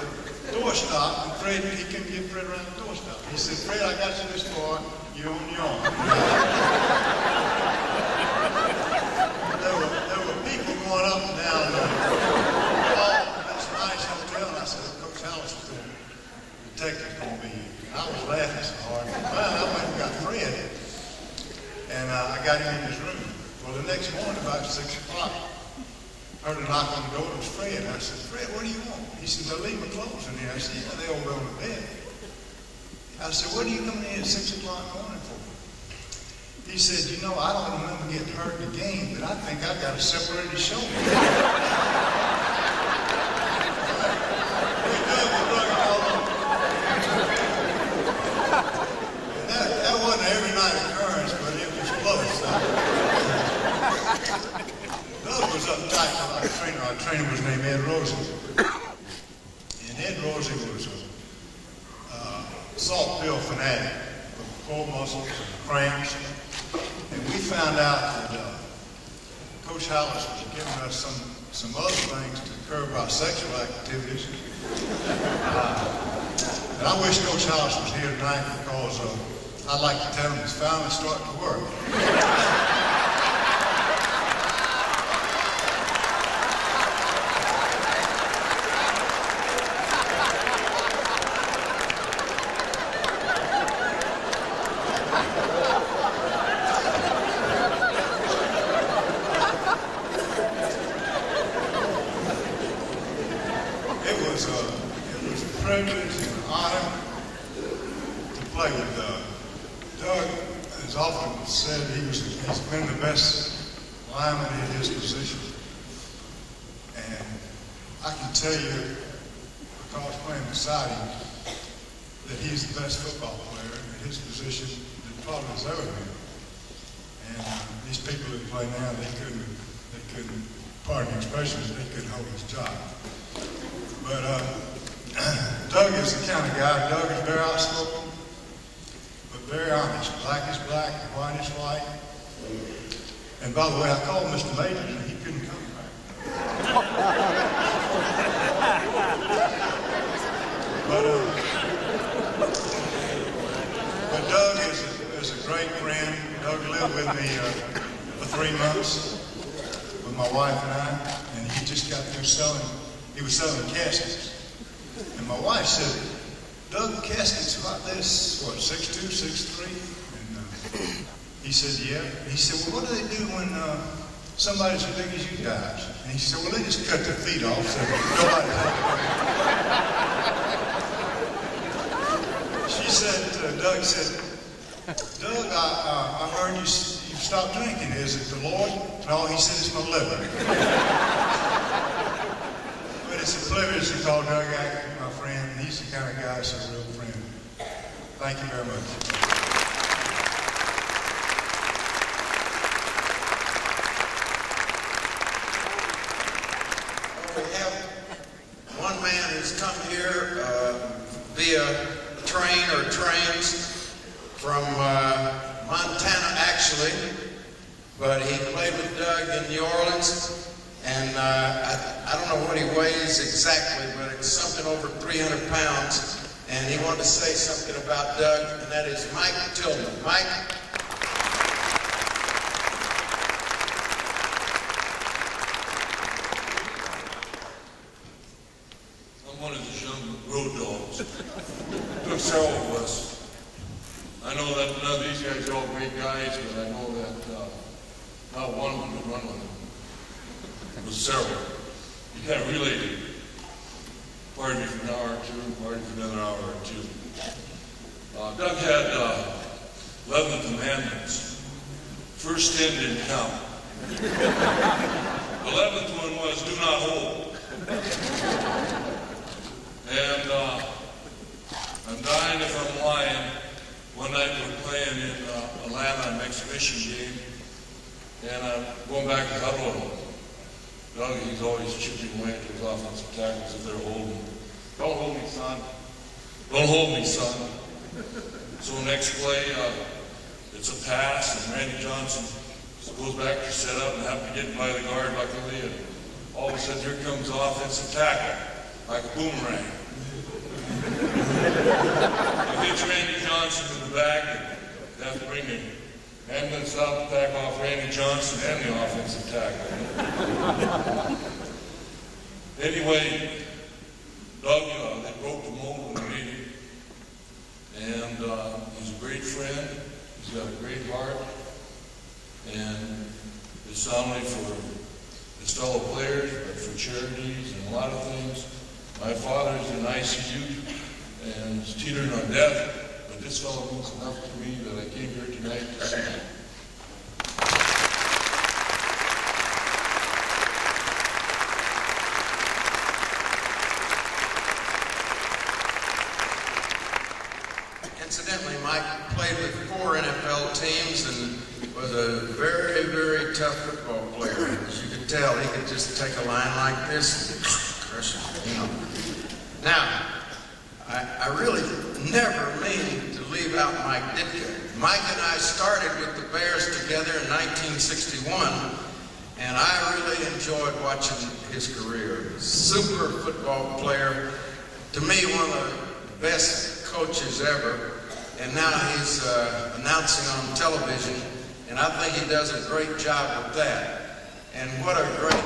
doorstop, and Fred, he couldn't get Fred around the doorstop. He said, Fred, I got you this far. You're on your own. There were people going up and down this nice hotel, and I said, Coach Hallis was there. The detective's going to be here. And I was laughing so hard. Finally, I went and got Fred, and I got him in his room. Well, the next morning, about 6 o'clock, I heard a knock on the door. It was Fred. I said, Fred, what do you want? He said, they'll leave my clothes in here. I said, yeah, they all go to bed. I said, what are you coming in at 6 o'clock in the morning for? He said, you know, I don't remember getting hurt in the game, but I think I got a separated shoulder. That wasn't every night occurrence, but it was close. Doug was uptight with our trainer. Our trainer was named Ed Rosie. And Ed Rosie was a salt pill fanatic with core muscles and cramps. And we found out that Coach Hallis was giving us some other things to curb our sexual activities. And I wish Coach Hallis was here tonight because I'd like to tell him it's finally starting to work. It was a privilege and an honor to play with Doug. Doug has often said he's been the best lineman in his position. And I can tell you, because playing beside him, that he's the best football player in his position that probably has ever been. And these people that play now, they couldn't, pardon the expression, they couldn't hold his job. But Doug is the kind of guy. Doug is very outspoken, but very honest. Black is black, white is white. And by the way, I called Mr. Majors and he couldn't come back. But Doug is a great friend. Doug lived with me for 3 months with my wife and I, and he just got through he was selling caskets. And my wife said, Doug, caskets about this, 6'2", 6'3"? And he said, yeah. He said, well, what do they do when somebody as big as you dies? And he said, well, they just cut their feet off so nobody. She said, Doug said, Doug, I heard you stopped drinking. Is it the Lord? No, he said, it's my liver. But it's a privilege to call Doug Atkins my friend. He's the kind of guy that's a real friend. Thank you very much. We have one man who's come here via train or trains from Montana, actually, but he played with Doug in New Orleans, and I don't know what he weighs exactly, but it's something over 300 pounds, and he wanted to say something about Doug, and that is Mike Tillman. Mike? I'm one of these young road dogs. Took several of us. I know that none of these guys are all great guys, but I know that not one of them would run with them. It was several. You kind of related. Pardon me for an hour or two, pardon me for another hour or two. Doug had 11 commandments. First 10 didn't count. 11th one was do not hold. And I'm dying if I'm lying. One night we're playing in Atlanta, an exhibition game, and I'm going back to huddle. Doug, he's always chipping away at his offensive tackles if they're holding. Don't hold me, son. Don't hold me, son. So next play, it's a pass, and Randy Johnson goes back to set up and happen to get by the guard luckily, and all of a sudden here comes the offensive tackle, like a boomerang. It hits Randy Johnson in the back, and they have to bring the ambulance out to back off Randy Johnson and the offensive tackle. Anyway, Doug, they broke the mold in the meeting, and he's a great friend. He's got a great heart, and it's not only for his fellow players, but for charities and a lot of things. My father's in ICU and is teetering on death, but this fellow means enough to me that I came here tonight to see him. Incidentally, Mike played with 4 NFL teams and was a very, very tough football player. As you can tell, he could just take a line like this and crush it, you know. Now, I really never mean to leave out Mike Ditka. Mike and I started with the Bears together in 1961, and I really enjoyed watching his career. Super football player, to me one of the best coaches ever, and now he's announcing on television, and I think he does a great job with that. And what a great,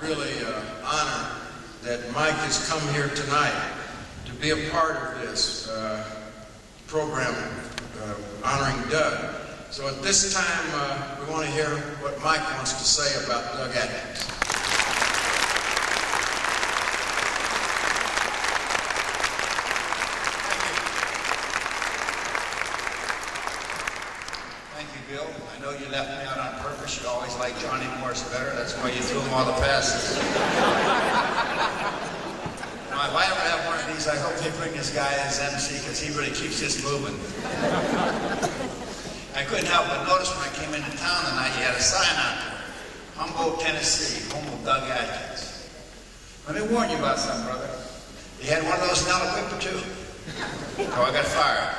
really honor that Mike has come here tonight to be a part of this program honoring Doug. So at this time, we want to hear what Mike wants to say about Doug Atkins. Thank you, Bill. I know you left me out on purpose. You always liked Johnny Morris better. That's why you threw him all the passes. Now, if I ever have one of these, I hope they bring this guy as MC because he really keeps this moving. I couldn't help but notice when I came into town tonight, he had a sign out there. Humboldt, Tennessee, home of Doug Atkins. Let me warn you about something, brother. He had one of those in Equipment too. So I got fired.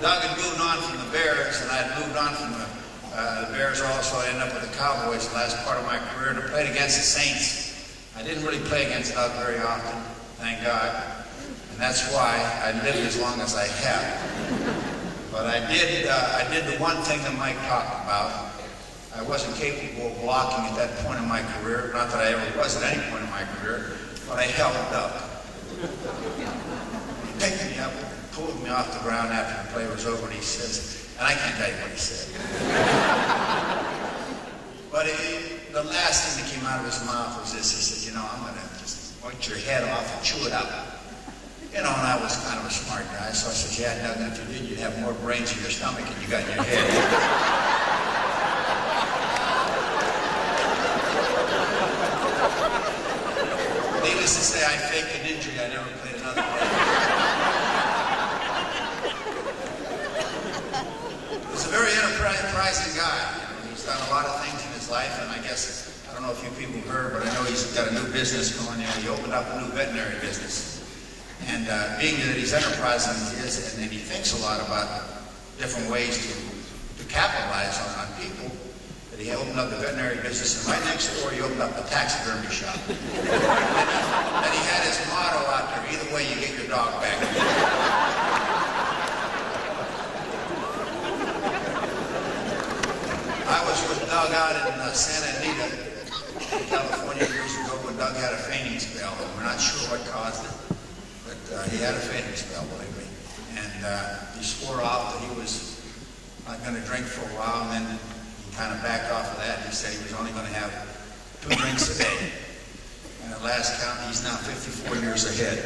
Doug had moved on from the Bears, and I had moved on from the Bears also. I ended up with the Cowboys the last part of my career, and I played against the Saints. I didn't really play against Doug very often, thank God, and that's why I lived as long as I have. But I did the one thing that Mike talked about. I wasn't capable of blocking at that point in my career, not that I ever was at any point in my career, but I held Doug. He picked me up, pulled me off the ground after the play was over, and he says, and I can't tell you what he said. But the last thing that came out of his mouth was this. He said, you know, I'm going to just bite your head off and chew it up. You know, and I was kind of a smart guy, so I said, yeah, Doug, if you did, you'd have more brains in your stomach than you got in your head. Needless to say, I faked an injury. I never played another play. He's a very enterprising guy. You know, he's done a lot of things in his life, and I guess, I don't know if you people heard, but I know he's got a new business going there. He opened up a new veterinary business. And being that he's enterprising as he is, and he thinks a lot about different ways to capitalize on people, that he opened up the veterinary business, and right next door he opened up a taxidermy shop. And he had his motto out there, either way you get your dog back. I was with Doug out in Santa Anita, California years ago when Doug had a fainting spell, and we're not sure what caused it. He had a fainting spell, believe me, and he swore off that he was not going to drink for a while, and then he kind of backed off of that. He said he was only going to have 2 drinks a day, and at last count, he's now 54 years ahead.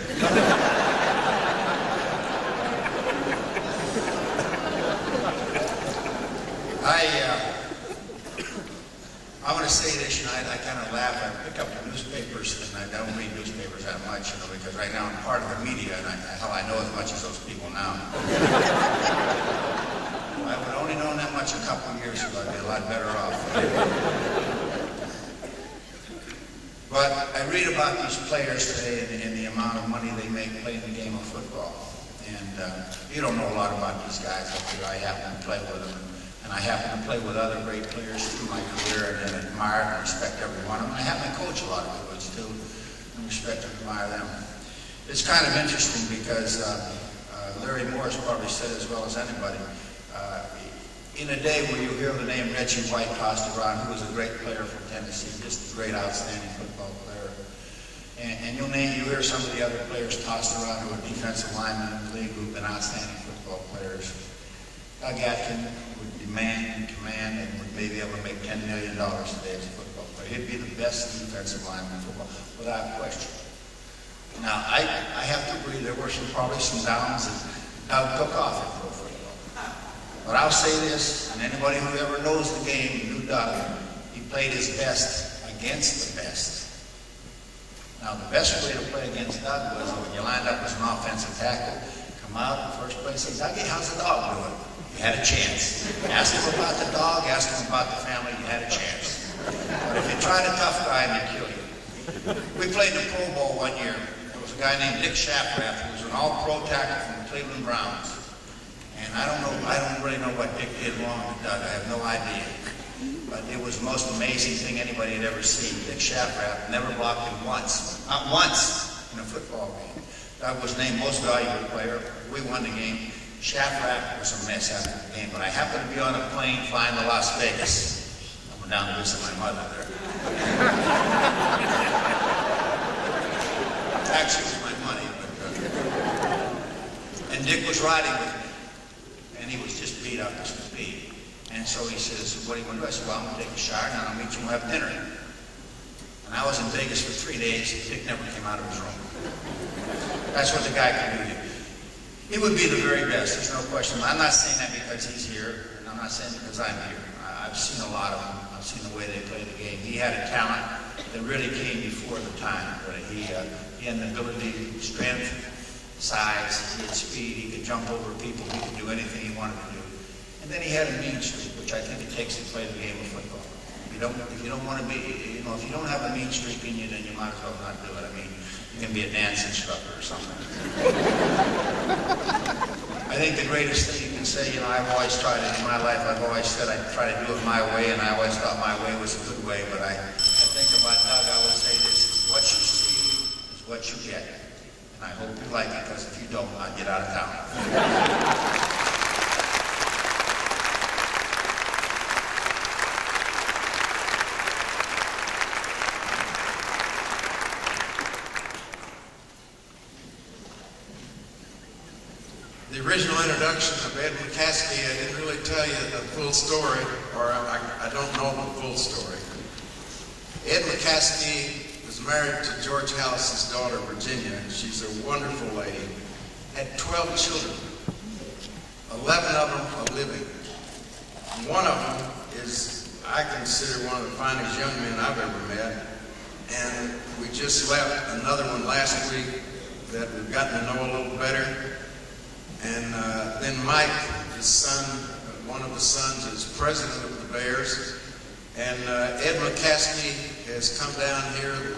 I want to say this, and I kind of laugh. I pick up the newspapers, and I don't read newspapers that much, you know, because right now I'm part of the media, and hell, I know as much as those people now. I would only known that much a couple of years ago. I'd be a lot better off. But I read about these players today and the amount of money they make playing the game of football. And you don't know a lot about these guys up here. I happen to play with them. And I happen to play with other great players through my career and admire and respect every one of them. I happen to coach a lot of good ones too and respect and admire them. It's kind of interesting because Larry Morris probably said as well as anybody, in a day where you hear the name Reggie White tossed around, who was a great player from Tennessee, just a great outstanding football player. And you hear some of the other players tossed around who are defensive linemen in the league who've been outstanding football players. Doug Atkins would demand and command and would maybe able to make $10 million today as a football player. He'd be the best defensive lineman in football, without question. Now, I have to agree there were probably some downs that Doug took off in pro football. But I'll say this, and anybody who ever knows the game knew Doug, he played his best against the best. Now, the best way to play against Doug was when you lined up as an offensive tackle, come out in the first place, say, Dougie, how's the dog doing? You had a chance. Ask him about the dog, ask him about the family, you had a chance. But if you tried a tough guy, they'd kill you. We played the Pro Bowl one year. There was a guy named Dick Shafrath who was an all-pro tackle from the Cleveland Browns. And I don't really know what Dick did wrong to Doug. I have no idea. But it was the most amazing thing anybody had ever seen. Dick Shafrath never blocked him once. Not once in a football game. Doug was named most valuable player. We won the game. Shafrath was a mess after the game, but I happened to be on a plane flying to Las Vegas. I went down to visit my mother there. Actually, it was my money, but and Dick was riding with me, and he was just beat up as could be. And so he says, "What do you want to do?" I said, "Well, I'm going to take a shower, and I'll meet you and we'll have dinner." And I was in Vegas for 3 days. Dick never came out of his room. That's what the guy can do to you. He would be the very best, there's no question. I'm not saying that because he's here, and I'm not saying because I'm here. I've seen a lot of them. I've seen the way they play the game. He had a talent that really came before the time. Really. He had an ability, strength, size, he had speed, he could jump over people, he could do anything he wanted to do. And then he had a mean streak, which I think it takes to play the game of football. If you don't want to be, if you don't have a mean streak in you, then you might as well not do it. I mean, you can be a dance instructor or something. I think the greatest thing you can say, I've always tried it in my life. I've always said I try to do it my way, and I always thought my way was a good way. But I think about Doug, I would say this: what And I hope you like it, because if you don't, I'll get out of town. The original introduction of Ed McCaskey, I didn't really tell you the full story, or I don't know the full story. Ed McCaskey was married to George Hallis's daughter, Virginia. She's a wonderful lady. Had 12 children. 11 of them are living. One of them is, I consider, one of the finest young men I've ever met. And we just left another one last week that we've gotten to know a little better. And then Mike, his son, one of the sons, is president of the Bears. And Ed McCaskey has come down here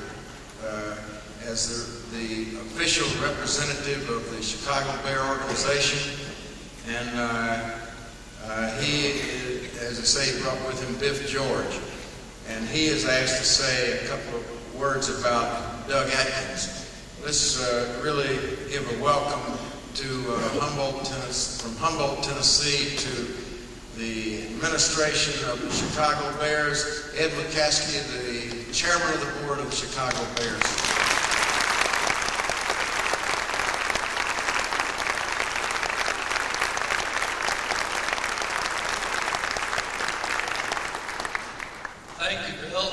as the official representative of the Chicago Bear organization. And he, as I say, brought with him Biff George. And he is asked to say a couple of words about Doug Atkins. Let's really give a welcome to Humboldt, from Humboldt, Tennessee, to the administration of the Chicago Bears, Ed McCaskey, the chairman of the board of the Chicago Bears. Thank you, Bill.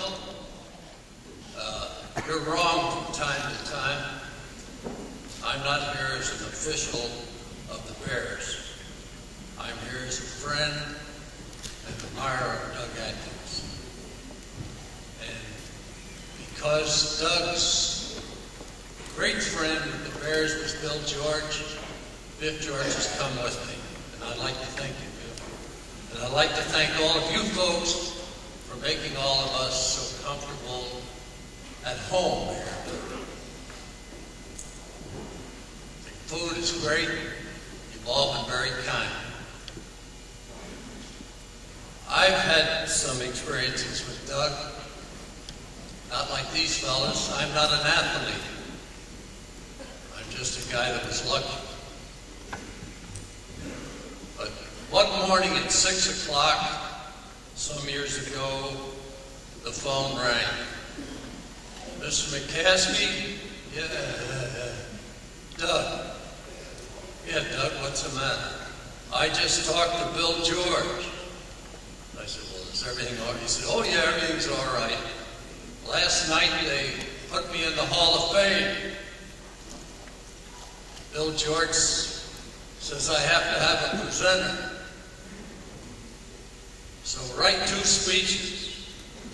You're wrong from time to time. I'm not here as an official of the Bears. I'm here as a friend and admirer of Doug Atkins. And because Doug's great friend of the Bears was Bill George, Biff George has come with me. And I'd like to thank you, Biff. And I'd like to thank all of you folks for making all of us so comfortable at home here. The food is great. You've all been very kind. I've had some experiences with Doug. Not like these fellas. I'm not an athlete. I'm just a guy that was lucky. But one morning at 6 o'clock, some years ago, the phone rang. Mr. McCaskey? Yeah, Doug. Yeah, Doug, what's the matter? I just talked to Bill George. I said, well, is everything all right? He said, oh, yeah, everything's all right. Last night they put me in the Hall of Fame. Bill George says I have to have a presenter. So write 2 speeches,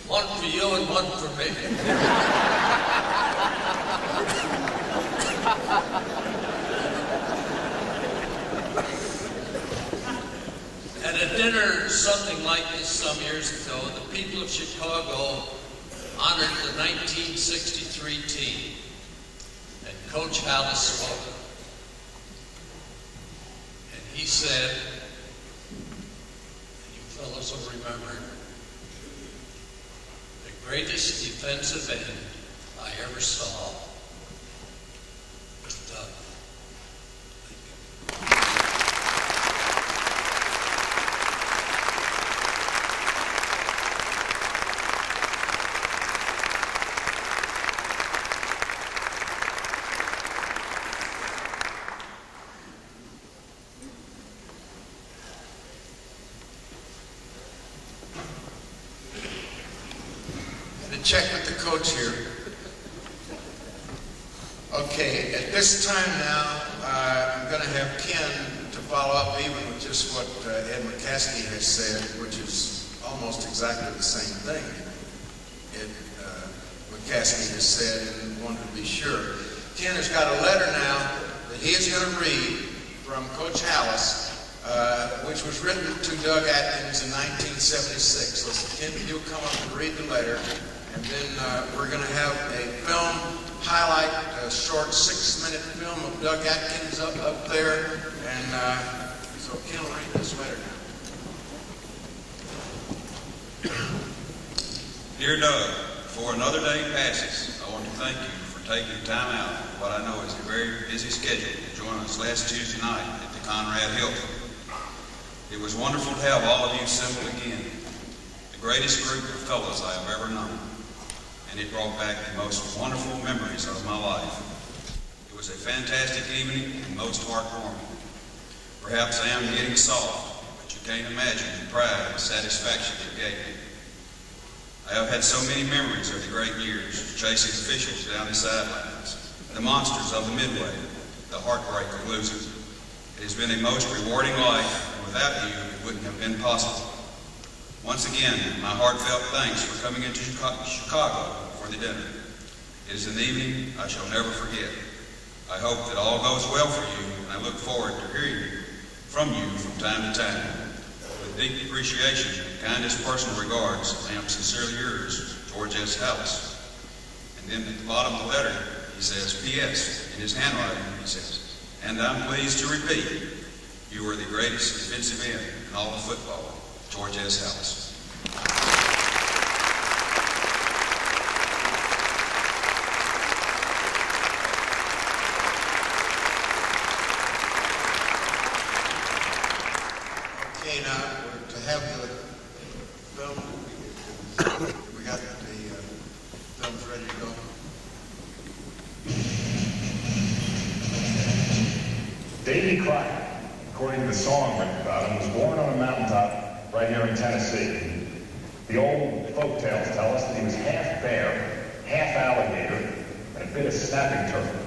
one for you and one for me. At a dinner, something like this some years ago, the people of Chicago honored the 1963 team, and Coach Hallis spoke. And he said, and you fellows will remember, the greatest defensive end I ever saw was Doug. Check with the coach here. Okay, at this time now, I'm going to have Ken to follow up even with just what Ed McCaskey has said, which is almost exactly the same thing Ed McCaskey has said, and wanted to be sure. Ken has got a letter now that he is going to read from Coach Hallis, which was written to Doug Atkins in 1976. So Ken, you'll come up and read the letter. And then we're going to have a film highlight, a short 6-minute film of Doug Atkins up there. And so Ken will read this letter now. Dear Doug, before another day passes, I want to thank you for taking time out of what I know is a very busy schedule to join us last Tuesday night at the Conrad Hilton. It was wonderful to have all of you assembled again, the greatest group of fellows I have ever known, and it brought back the most wonderful memories of my life. It was a fantastic evening and most heartwarming. Perhaps I am getting soft, but you can't imagine the pride and satisfaction it gave me. I have had so many memories of the great years, chasing officials down the sidelines, the monsters of the Midway, the heartbreak of losing. It has been a most rewarding life, and without you, it wouldn't have been possible. Once again, my heartfelt thanks for coming into Chicago for the dinner. It is an evening I shall never forget. I hope that all goes well for you, and I look forward to hearing from you from time to time. With deep appreciation and kindest personal regards, I am sincerely yours, George S. Hallis. And then at the bottom of the letter, he says, P.S. In his handwriting, he says, and I'm pleased to repeat, you are the greatest defensive end in all of football, George S. Hallis. Okay, now we're to have the film. We got the films ready to go. Davy Crockett, according to the song written about him, was born on a mountaintop right here in Tennessee. The old folk tales tell us that he was half bear, half alligator, and a bit of snapping turtle.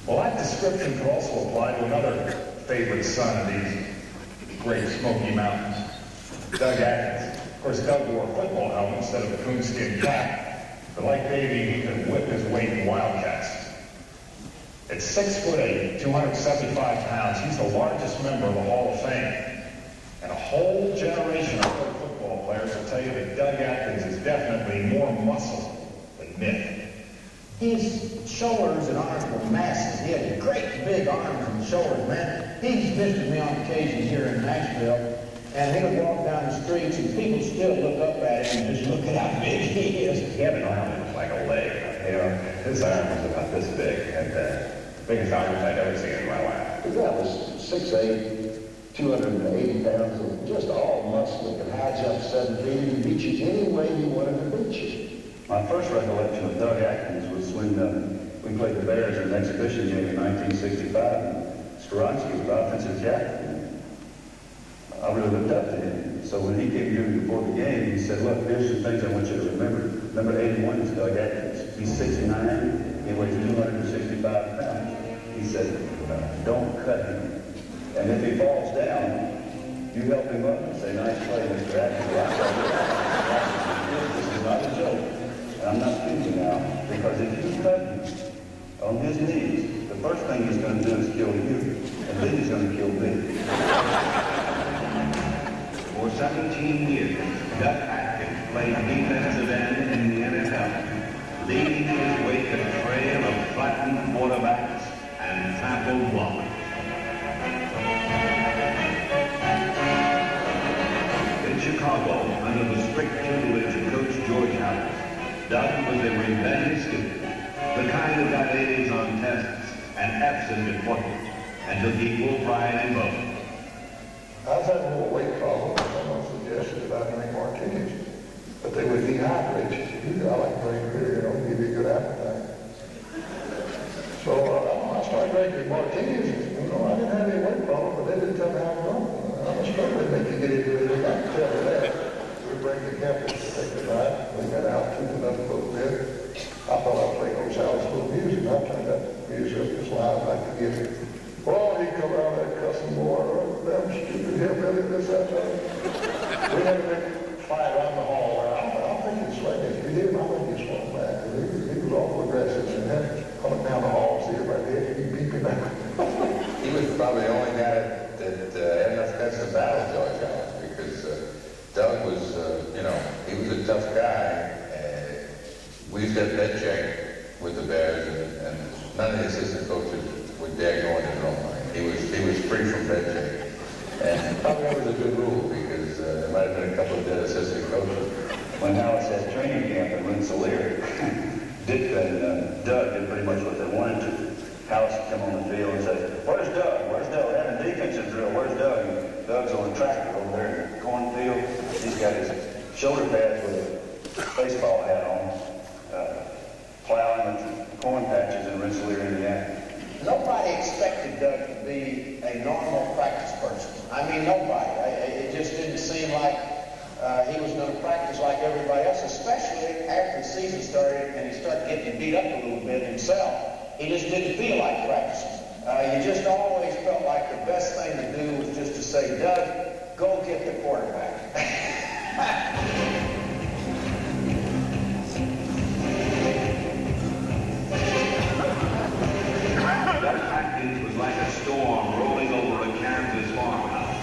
Well, that description could also apply to another favorite son of these Great Smoky Mountains, Doug Atkins. Of course, Doug wore a football helmet instead of a coonskin cap, but like Davy, he could whip his weight in wildcats. At 6'8", 275 pounds, he's the largest member of the Hall of Fame. And a whole generation of pro football players will tell you that Doug Atkins is definitely more muscle than myth. His shoulders and arms were massive. He had great big arms and shoulders, man. He's visited me on occasion here in Nashville, and he would walk down the streets, and people still look up at him and just look at how big he is. He had an arm that was like a leg. You know, his arm was about this big, and biggest arms I'd ever seen in my life. His guy was 6'8", 280 pounds, and just all muscle. He could high jump 7 feet. He could beat you any way he wanted to beat you. My first recollection of Doug Atkins was when we played the Bears in an exhibition game in 1965, and Skoronsky was the offensive captain. I really looked up to him. So when he came here before the game, he said, look, here's some things I want you to remember. Number 81 is Doug Atkins. He's 6'9", he weighs 265 pounds. He said, don't cut him. And if he falls down, you help him up and say, nice play, Mr. Atkins. This is not a joke. And I'm not kidding now, because if you cut him on his knees, the first thing he's going to do is kill you, and then he's going to kill me. For 17 years, Doug Atkins played defensive end in the NFL, leading his wake a trail of flattened quarterbacks and trampled blockers. In Chicago, under the strict tutelage of Coach George Hallis, Doug was a rebellious student, the kind that got A's on tests and F's in reporting, and took equal pride in both. I was having a little weight problem. Someone suggested that I drink martinis, but they would dehydrate you. I like drinking beer, give you a good appetite. So I started drinking martinis. I didn't have any weight problem, but they didn't tell me how to drink. I'm a struggling to make you get into it. I can tell you that. We bring the campus to take the night. We got out to another little bit. I thought I'd play Coach Hallis' little music. I turned that music up as loud as I could get it. Well, he come out there cussing more, damn stupid hillbilly, this, that, that. We had a big fight around the hall. I think he swung it. He did. I think he swung back. He was awful aggressive. And then coming down the hall, see everybody there, he beat me back. He was probably the only guy that had enough guts to battle George Hallis, because Doug was, he was a tough guy. We used to have bed check with the Bears, and none of the assistant coaches would dare go in his room. He was free from bed check. And probably that was a good rule, because there might have been a couple of dead assistant coaches. When Hallis had training camp in Rensselaer, Dick and Doug pretty much what they wanted to. Hallis would come on the field and say, "Where's Doug? Where's Doug? We're having defensive drill. Where's Doug?" And Doug's on the tractor over there in the cornfield. He's got his shoulder pads with a baseball hat on, plowing the corn patches in Rensselaer, Indiana. Nobody expected Doug to be a normal practice person. I mean, nobody. It just didn't seem like he was going to practice like everybody else, especially after the season started and he started getting beat up a little bit himself. He just didn't feel like practicing. You just always felt like the best thing to do was just to say, "Doug, go get the quarterback." Doug Atkins was like a storm rolling over a Kansas farmhouse.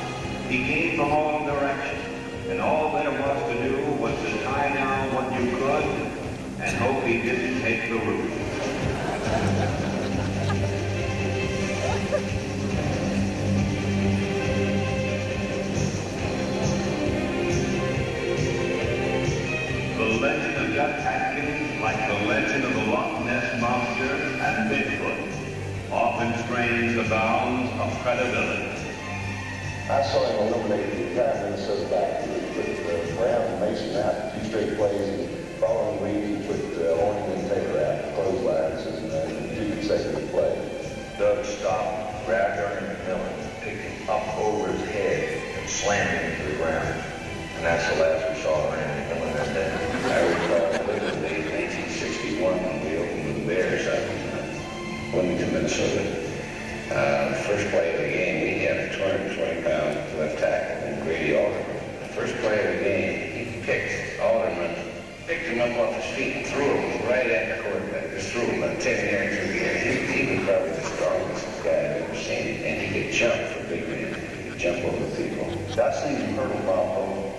He came from all directions, and all there was to do was to tie down what you could and hope he didn't take the roof. The legend of Doug Atkins, like the legend of the Loch Ness Monster and Bigfoot, often strains the bounds of credibility. I saw him eliminate the entire Minnesota backfield. He put Brown and Mason out 2 straight plays, and following week he put Horning and Taylor out for clotheslines and 2 consecutive plays. Doug stopped, grabbed Ernie McMillan, picked him up over his head, and slammed him into the ground. And that's the last we saw of Ernie McMillan that day. I recall vividly 1961 when we opened with the Bears up in Wilmington, Minnesota. The first play of the game, we had a 220-pound left tackle named Grady Alderman. The first play of the game, he picked Alderman, picked him up off his feet and threw him right at the quarterback. Just threw him about 10 yards through the air. He was probably the strongest guy I've ever seen. And he could jump for big men. He could jump over people. I've seen him hurdle Bob Vogel.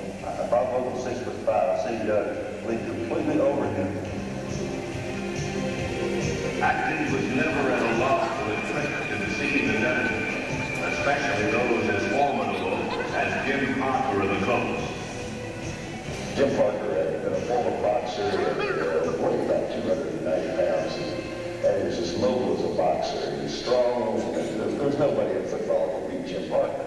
Bob Vogel's 6'5". I've seen Doug leap completely over him. Atkins was never at a loss for a trick to deceive his enemies, especially those as formidable as Jim Parker of the Colts. Jim Parker had been a former boxer and weighed about 290 pounds. And he was as mobile as a boxer. He was strong. There was nobody in football who could beat Jim Parker.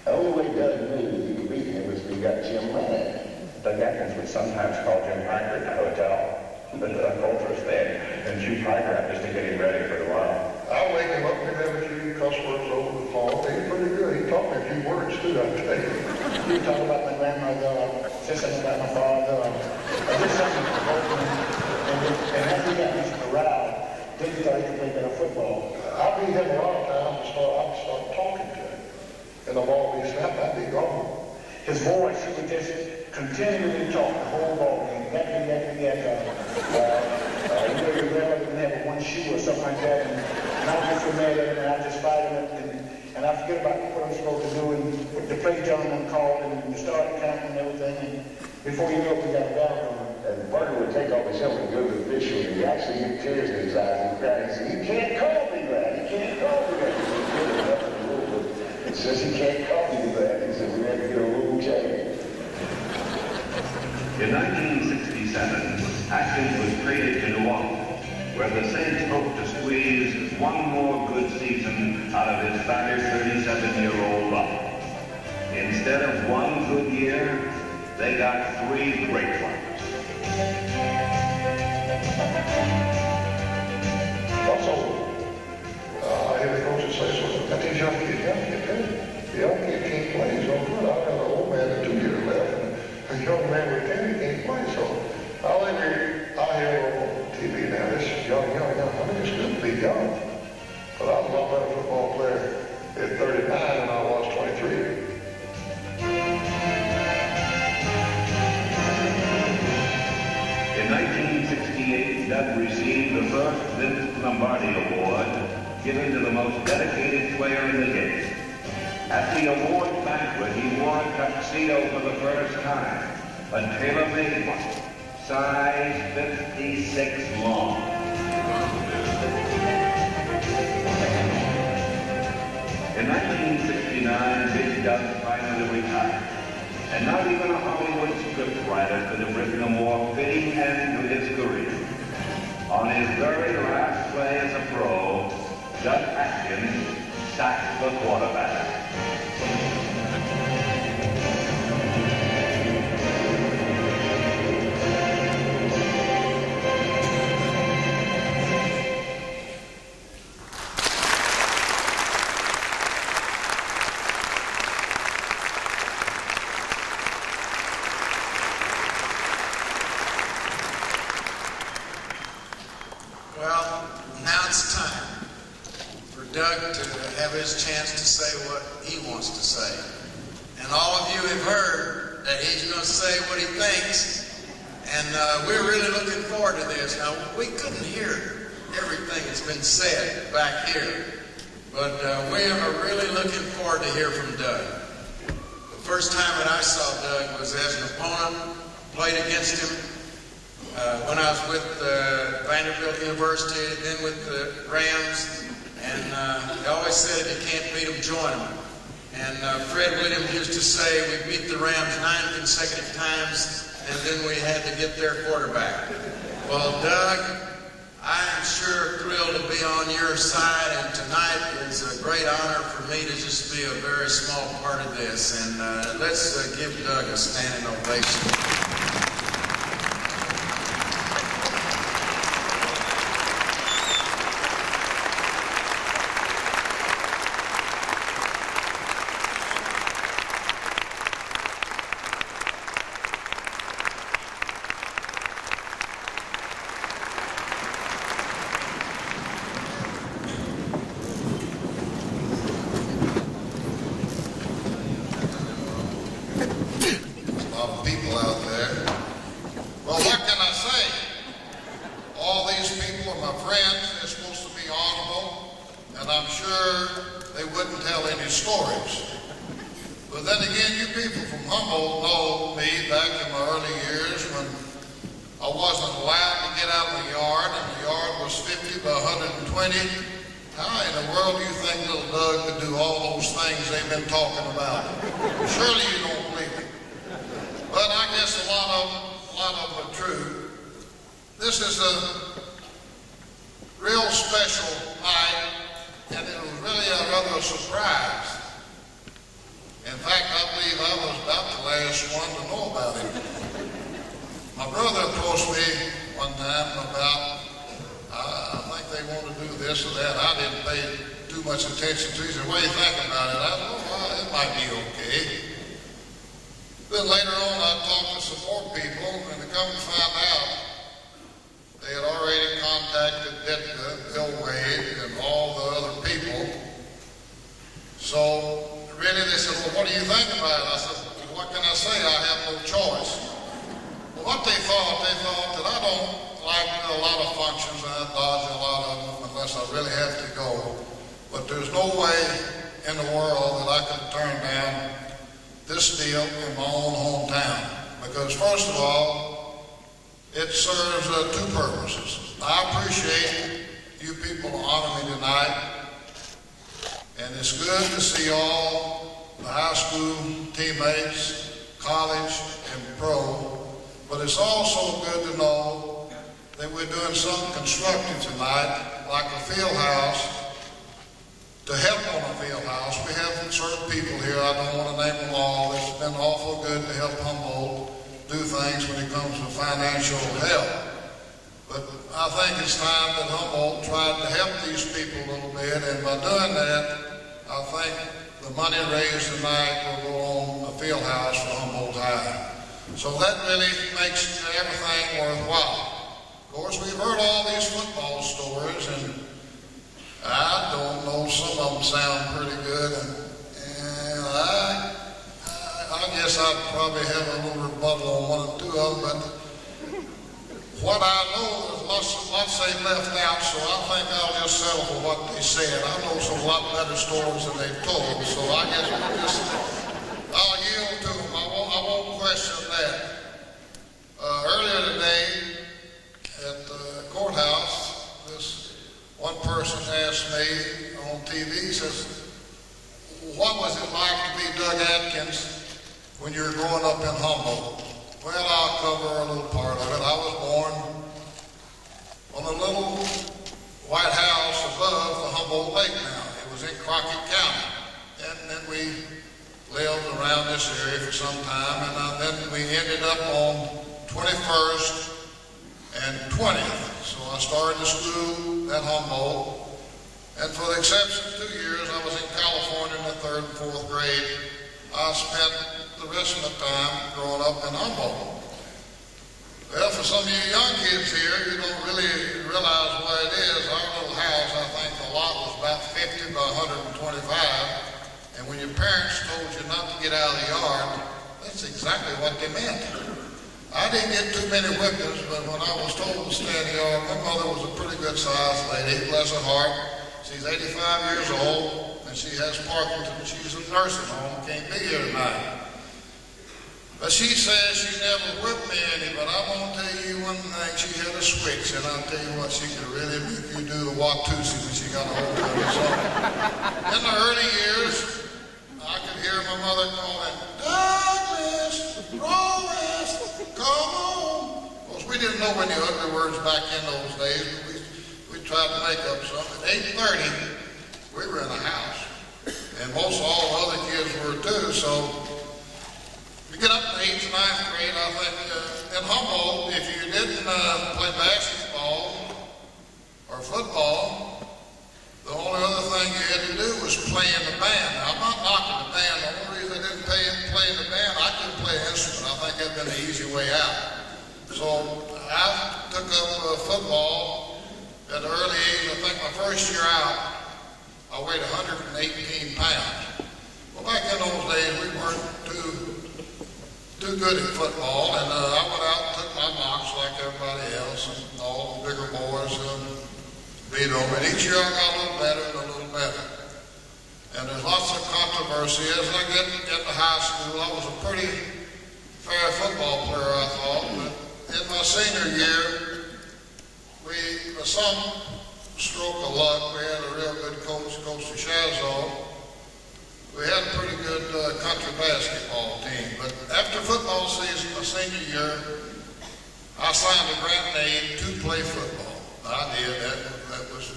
The only way Doug knew that he could beat him was if he got Jim mad. Doug Atkins would sometimes call Jim Parker at the hotel. But the culture is dead, and Jim Parker had just to get him ready for the while. I'll wake him up and have a few cuss words over the phone. He's pretty good. He taught me a few words too, I tell you. You talk about my grandmother, say something about my father, just something provoking. And after he got this morale, then he started to play better football. I'll be him a lot of times. I'd start talking to him. And the ball be snapped, I'd be gone. His voice, he would just continually talk the whole ball game. You know, your grandmother didn't have one shoe or something like that, and I'd get so mad at him, and I'd just fight him, and I forget about what I'm supposed to do, and the play gentleman called, and the start count and everything, and before you know it, we got a battle going. And Parker would take off his helmet and go to the official, and he actually get tears in his eyes and cry. He said, "You can't call me that. You can't call me that." He said, "Give it up in the rule book. It says you can't call me that." He said, "We had to get a rule change." In 1967, Atkins was traded to New Orleans, where the Saints hoped to squeeze one more good season out of his battered 37-year-old life. Instead of one good year, they got 3 great ones. Also, I hear the coaches say, "So that these young kids, the young kid can't play. He's no good. I've got an old man with 2 years left, and a young man with 10, he can't play." So I hear on TV now, this is young. I mean, it's good to be young. But I was a lot better football player at 39 than I was 23. In 1968, Doug received the first Vince Lombardi Award given to the most dedicated player in the game. At the award banquet, he wore a tuxedo for the first time, a tailor-made one, size 56 long. In 1969, Big Doug finally retired, and not even a Hollywood scriptwriter could have written a more fitting end to his career. On his very last play as a pro, Doug Atkins sacked the quarterback. Well, now it's time for Doug to have his chance to say what he wants to say. And all of you have heard that he's going to say what he thinks, and we're really looking forward to this. Now, we couldn't hear everything that's been said back here, but we are really looking forward to hear from Doug. The first time that I saw Doug was as an opponent, played against him when I was with Vanderbilt University, then with the Rams, and they always said if you can't beat them, join them. And Fred Williams used to say we beat the Rams 9 consecutive times, and then we had to get their quarterback. Well, Doug, I am sure thrilled to be on your side, and tonight is a great honor for me to just be a very small part of this. And let's give Doug a standing ovation. When you were growing up in Humboldt. Well, I'll cover a little part of it. I was born on the a little white house above the Humboldt Lake now. It was in Crockett County. And then we lived around this area for some time, and then we ended up on 21st and 20th. So I started the school at Humboldt, and for the exception of 2 years, I was in California in the 3rd and 4th grade. I spent the rest of the time growing up in Humboldt. Well, for some of you young kids here, you don't really realize what it is. Our little house, I think the lot was about 50 by 125. And when your parents told you not to get out of the yard, that's exactly what they meant. I didn't get too many whippings, but when I was told to stay in the yard, my mother was a pretty good sized lady, bless her heart. She's 85 years old, and she has Parkinson's. She's in a nursing home, can't be here tonight. But she says she never whipped me any, but I'm going to tell you one thing, she had a switch, and I'll tell you what, she could really make you do the Watusi when she got a hold of it. So, in the early years, I could hear my mother calling, Douglas, Rollins, come on. Of course, we didn't know any ugly words back in those days, but we tried to make up something. At 8:30, we were in the house, and most all the other kids were too, so we get up to 8th, 9th grade, I think, in Humboldt, if you didn't play basketball or football, the only other thing you had to do was play in the band. Now, I'm not knocking the band. The only reason I didn't play in the band, I couldn't play an instrument. I think that'd been the easy way out. So I took up football at an early age. I think my first year out, I weighed 118 pounds. Well, back in those days, we weren't too good at football, and I went out and took my knocks like everybody else, and all the bigger boys beat them. And each year I got a little better and a little better. And there's lots of controversy. As I get into high school, I was a pretty fair football player, I thought. But in my senior year, with some stroke of luck, we had a real good coach, Coach Shazzo. We had a pretty good country basketball team. But after football season, my senior year, I signed a grant and aid to play football. I did.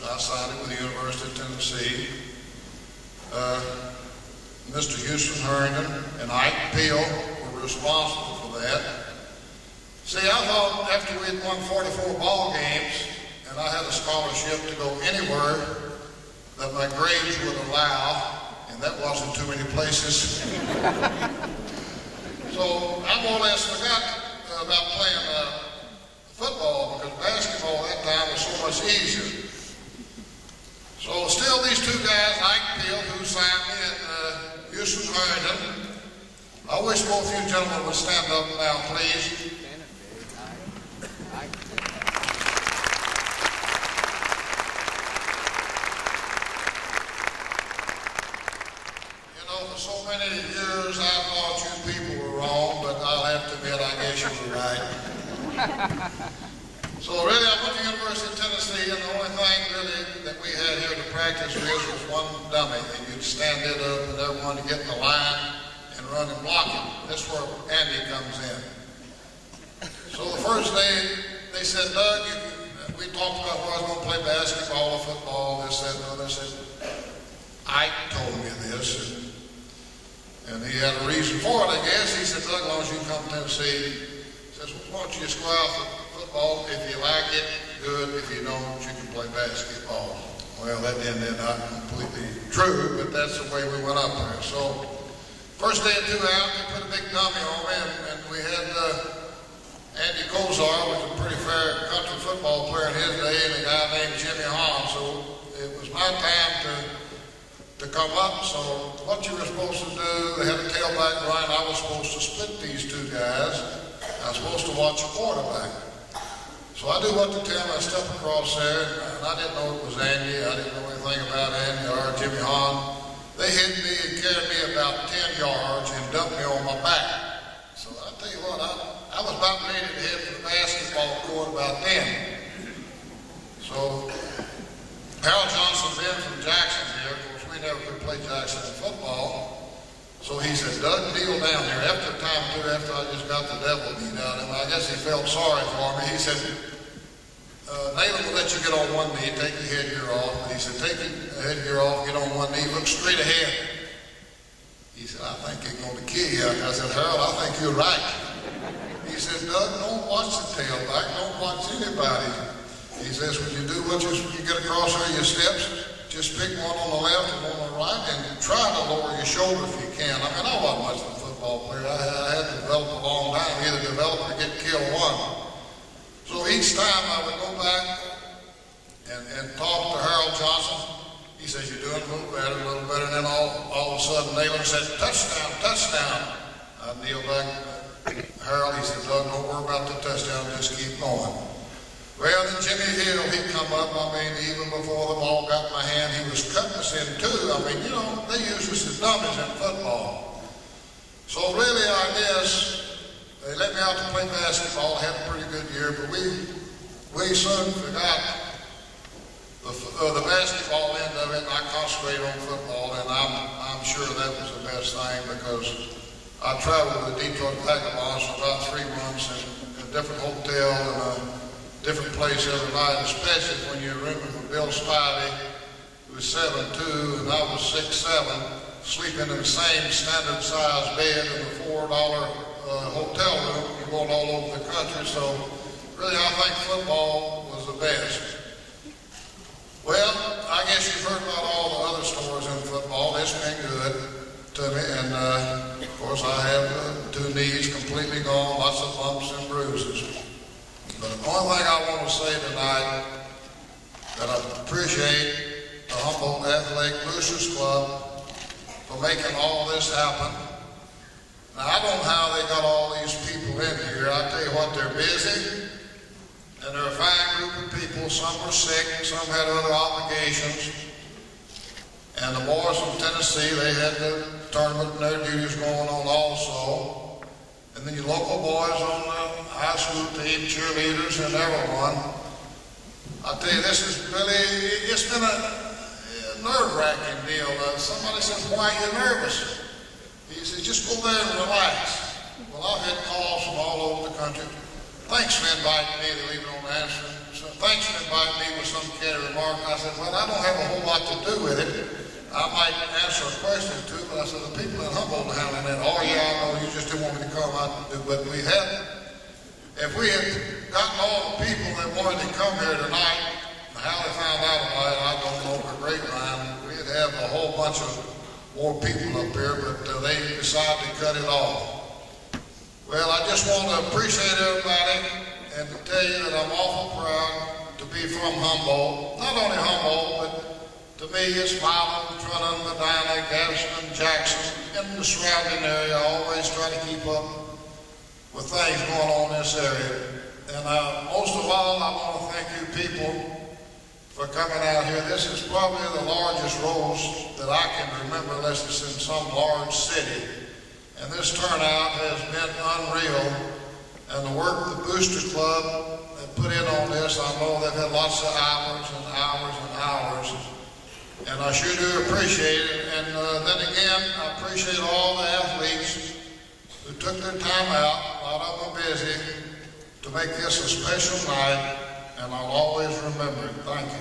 I signed it with the University of Tennessee. Mr. Houston Harrington and Ike Peel were responsible for that. See, I thought after we'd won 44 ball games and I had a scholarship to go anywhere that my grades would allow, and that wasn't too many places. So I more or less forgot about playing football, because basketball at that time was so much easier. So still these two guys, Ike Peel, who signed me, and Houston Harrington. I wish both of you gentlemen would stand up now, please. You know, for so many years I thought you people were wrong, but I'll have to admit, I guess you were right. So really, I went to the University of Tennessee, and the only thing really that we had here to practice with was one dummy, and you'd stand it up, and everyone to get in the line and run and block it. That's where Andy comes in. So the first day, they said, Doug, we talked about where I was going to play basketball or football, this, that, and the other. They said, Ike told me this, and he had a reason for it, I guess. He said, Doug, as long as you come to Tennessee, he says, well, why don't you just go out for football? If you like it, good. If you don't, you can play basketball. Well, that ended not completely true, but that's the way we went up there. So, first day or two out, they put a big dummy on me, and we had Andy Kozar, was a pretty fair country football player in his day, and a guy named Jimmy Hahn. So it was my time to come up. So what you were supposed to do, they had a tailback line. I was supposed to split these two guys. I was supposed to watch a quarterback. So I do what they tell me. I step across there, and I didn't know it was Andy. I didn't know anything about Andy or Jimmy Hahn. They hit me and carried me about 10 yards and dumped me on my back. So I'll tell you what, I was about ready to head for the basketball court about then. So Harold Johnson, Ben from Jackson here, of course we never could play Jackson in football. So he said, Doug, kneel down here. After time two, after I just got the devil beat out of him, I guess he felt sorry for me. He said, Nayland will let you get on one knee, take your headgear off. But he said, take your headgear off, get on one knee, look straight ahead. He said, I think they're going to kill you. I said, Harold, I think you're right. He said, Doug, don't watch the tailback, don't watch anybody. He says, when you do what you get across there, your steps, just pick one on the left and one on the right, and try to lower your shoulder if you can. I mean, I wasn't much of a football player. I had to develop a long time, either develop or get killed one. So each time I would go back and talk to Harold Johnson. He says, you're doing a little better, and then all of a sudden Nayland said, touchdown, touchdown. I kneel back, Harold, he said, Doug, don't worry about the touchdown, just keep going. Well, then Jimmy Hill, he'd come up, I mean, even before the ball got in my hand, he was cutting us in two. I mean, you know, they use us as dummies in football. So really, I guess, they let me out to play basketball. I had a pretty good year, but we soon forgot the basketball end of it, and I concentrated on football, and I'm sure that was the best thing because I traveled with the Detroit Vagabonds for about 3 months in a different hotel and a different place every night, especially when you're rooming with Bill Spivey, who was 7'2", and I was 6'7", sleeping in the same standard size bed in the $4 hotel room. You're going all over the country, so really I think football was the best. Well, I guess you've heard about all the other stories in football. It's been good to me, and of course I have 2 knees completely gone, lots of bumps and bruises. But the only thing I want to say tonight, that I appreciate the Humboldt Athletic Boosters Club for making all this happen. Now, I don't know how they got all these people in here. I tell you what, they're busy, and they're a fine group of people. Some were sick, some had other obligations. And the boys from Tennessee, they had the tournament and their duties going on also. And then your local boys on the high school team, cheerleaders, and everyone. I tell you, this is really, it's been a nerve-wracking deal. Somebody says, why are you nervous? He says, just go there and relax. Well, I've had calls from all over the country. Thanks for inviting me to leave it on the answer. So thanks for inviting me with some kind of remark. And I said, well, I don't have a whole lot to do with it. I might answer a question or two, but I said, the people in Humboldt are handling it. Oh, yeah, I know, you just didn't want me to come out and do. But we had, if we had gotten all the people that wanted to come here tonight, how they found out about it, I don't know, for grapevine, we'd have a whole bunch of more people up here, but they decided to cut it off. Well, I just want to appreciate everybody and to tell you that I'm awful proud to be from Humboldt. Not only Humboldt, but to me it's Milan, Trenton, Medina, Gadsden, Jackson, in the surrounding area. I always try to keep up with things going on in this area. And most of all, I want to thank you people for coming out here. This is probably the largest roast that I can remember unless it's in some large city. And this turnout has been unreal. And the work the Booster Club have put in on this, I know they've had lots of hours and hours and hours. And I sure do appreciate it. And then again, I appreciate all the athletes who took their time out, a lot of them are busy, to make this a special night. And I'll always remember it. Thank you.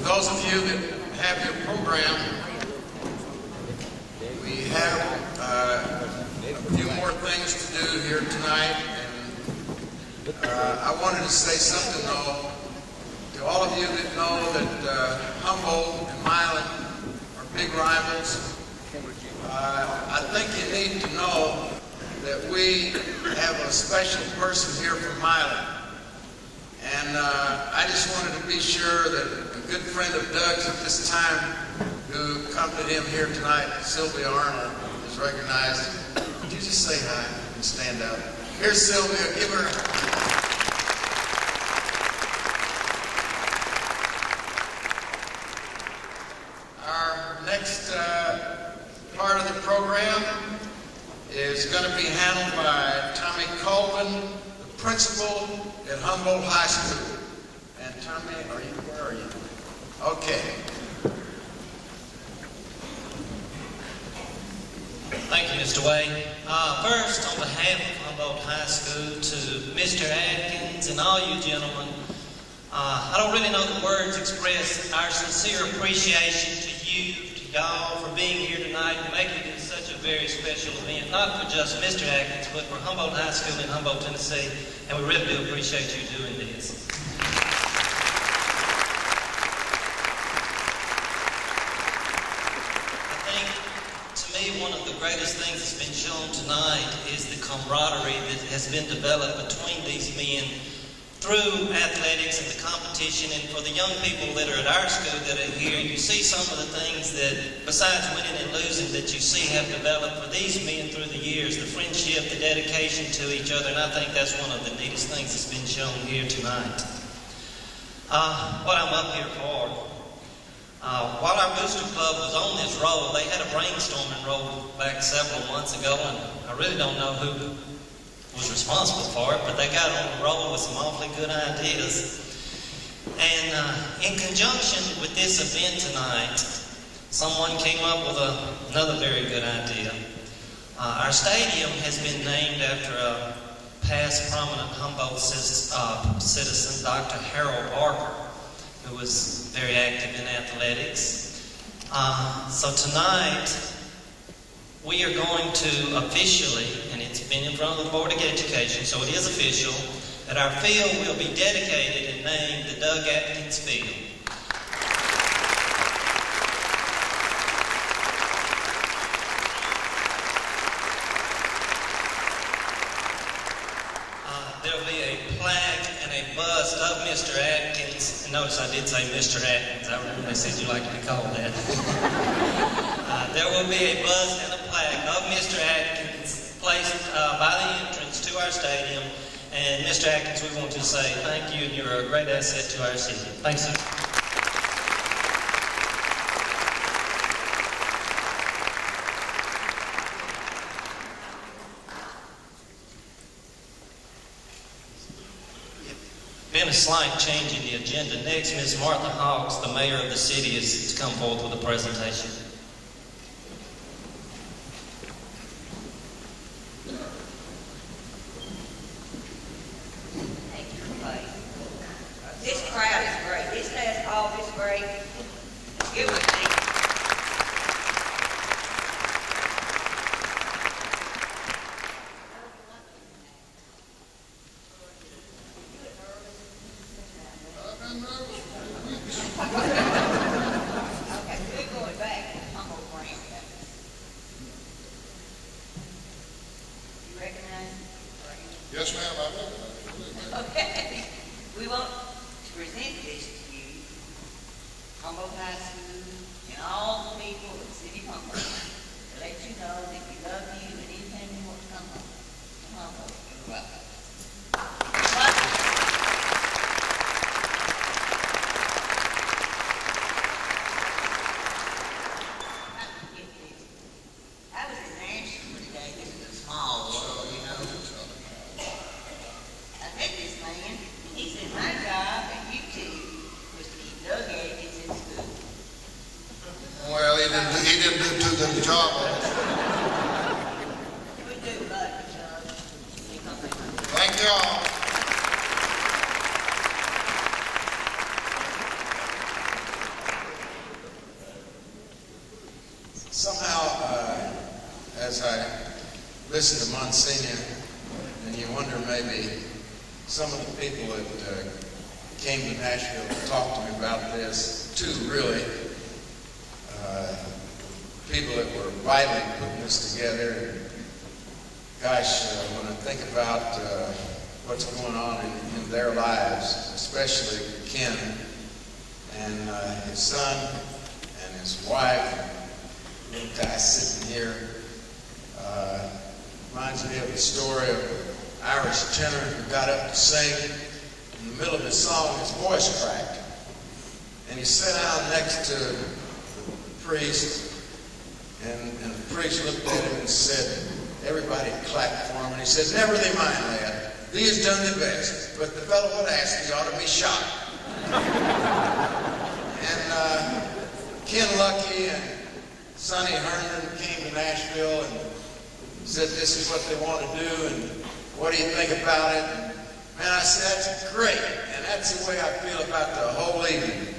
Those of you that have your program, we have a few more things to do here tonight, and I wanted to say something though to all of you that know that Humboldt and Milan are big rivals. I think you need to know that we have a special person here from Milan. And I just wanted to be sure that a good friend of Doug's at this time who accompanied him here tonight, Sylvia Arnold, is recognized. Would you just say hi and stand up? Here's Sylvia. Give her. Humboldt High School. And Tommy, where are you? Okay. Thank you, Mr. Wade. First, on behalf of Humboldt High School, to Mr. Atkins and all you gentlemen, I don't really know the words express our sincere appreciation to you, to y'all, for being here tonight and making it such a very special event, not for just Mr. Atkins, but for Humboldt High School in Humboldt, Tennessee, and we really do appreciate you doing this. One of the greatest things that's been shown tonight is the camaraderie that has been developed between these men through athletics and the competition. And for the young people that are at our school that are here, you see some of the things that, besides winning and losing, that you see have developed for these men through the years, the friendship, the dedication to each other, and I think that's one of the neatest things that's been shown here tonight. What I'm up here for, while our booster club was on this roll, they had a brainstorming roll back several months ago, and I really don't know who was responsible for it, but they got on the roll with some awfully good ideas. And in conjunction with this event tonight, someone came up with another very good idea. Our stadium has been named after a past prominent Humboldt citizen, Dr. Harold Barker, who was very active in athletics. So tonight, we are going to officially, and it's been in front of the Board of Education, so it is official, that our field will be dedicated and named the Doug Atkins Field. There'll be a plaque and a bust of Mr. Atkins. And notice I did say Mr. Atkins. I remember they said you like to be called that. There will be a bust and a plaque of Mr. Atkins placed by the entrance to our stadium. And Mr. Atkins, we want to say thank you, and you're a great asset to our city. Thanks, sir. Been a slight change in the agenda. Next, Ms. Martha Hawks, the mayor of the city, is to come forth with a presentation. Thank you, everybody. This crowd is great. This last call is great. Give it a thing. Yes, ma'am, I will. Okay. We want to present this to you, Humboldt High School, and all the people in the city of Humboldt, to let you know that we love you and anytime you want to come home, to Humboldt, you're welcome. I was in Nashville today. This is a small world, you know. I met this man, and he said, my job and you two was to keep Doug Atkins in school. Well, he didn't do too good a job on it. We do love each other. Thank y'all. Somehow, as I listen to Monsignor, and you wonder maybe some of the people that came to Nashville to talk to me about this, too, really, people that were vitally putting this together. And gosh, when I think about what's going on in their lives, especially Ken and his son and his wife, little guy sitting here, reminds me of the story of an Irish tenor who got up to sing. In the middle of his song, his voice cracked. And he sat down next to the priest, and the priest looked at him and said, everybody clapped for him, and he said, never they mind, lad. he has done the best, but the fellow would ask, he ought to be shot. And Ken Lucky and Sonny Herndon came to Nashville and said this is what they want to do and what do you think about it? And, man, I said, that's great. And that's the way I feel about the whole evening.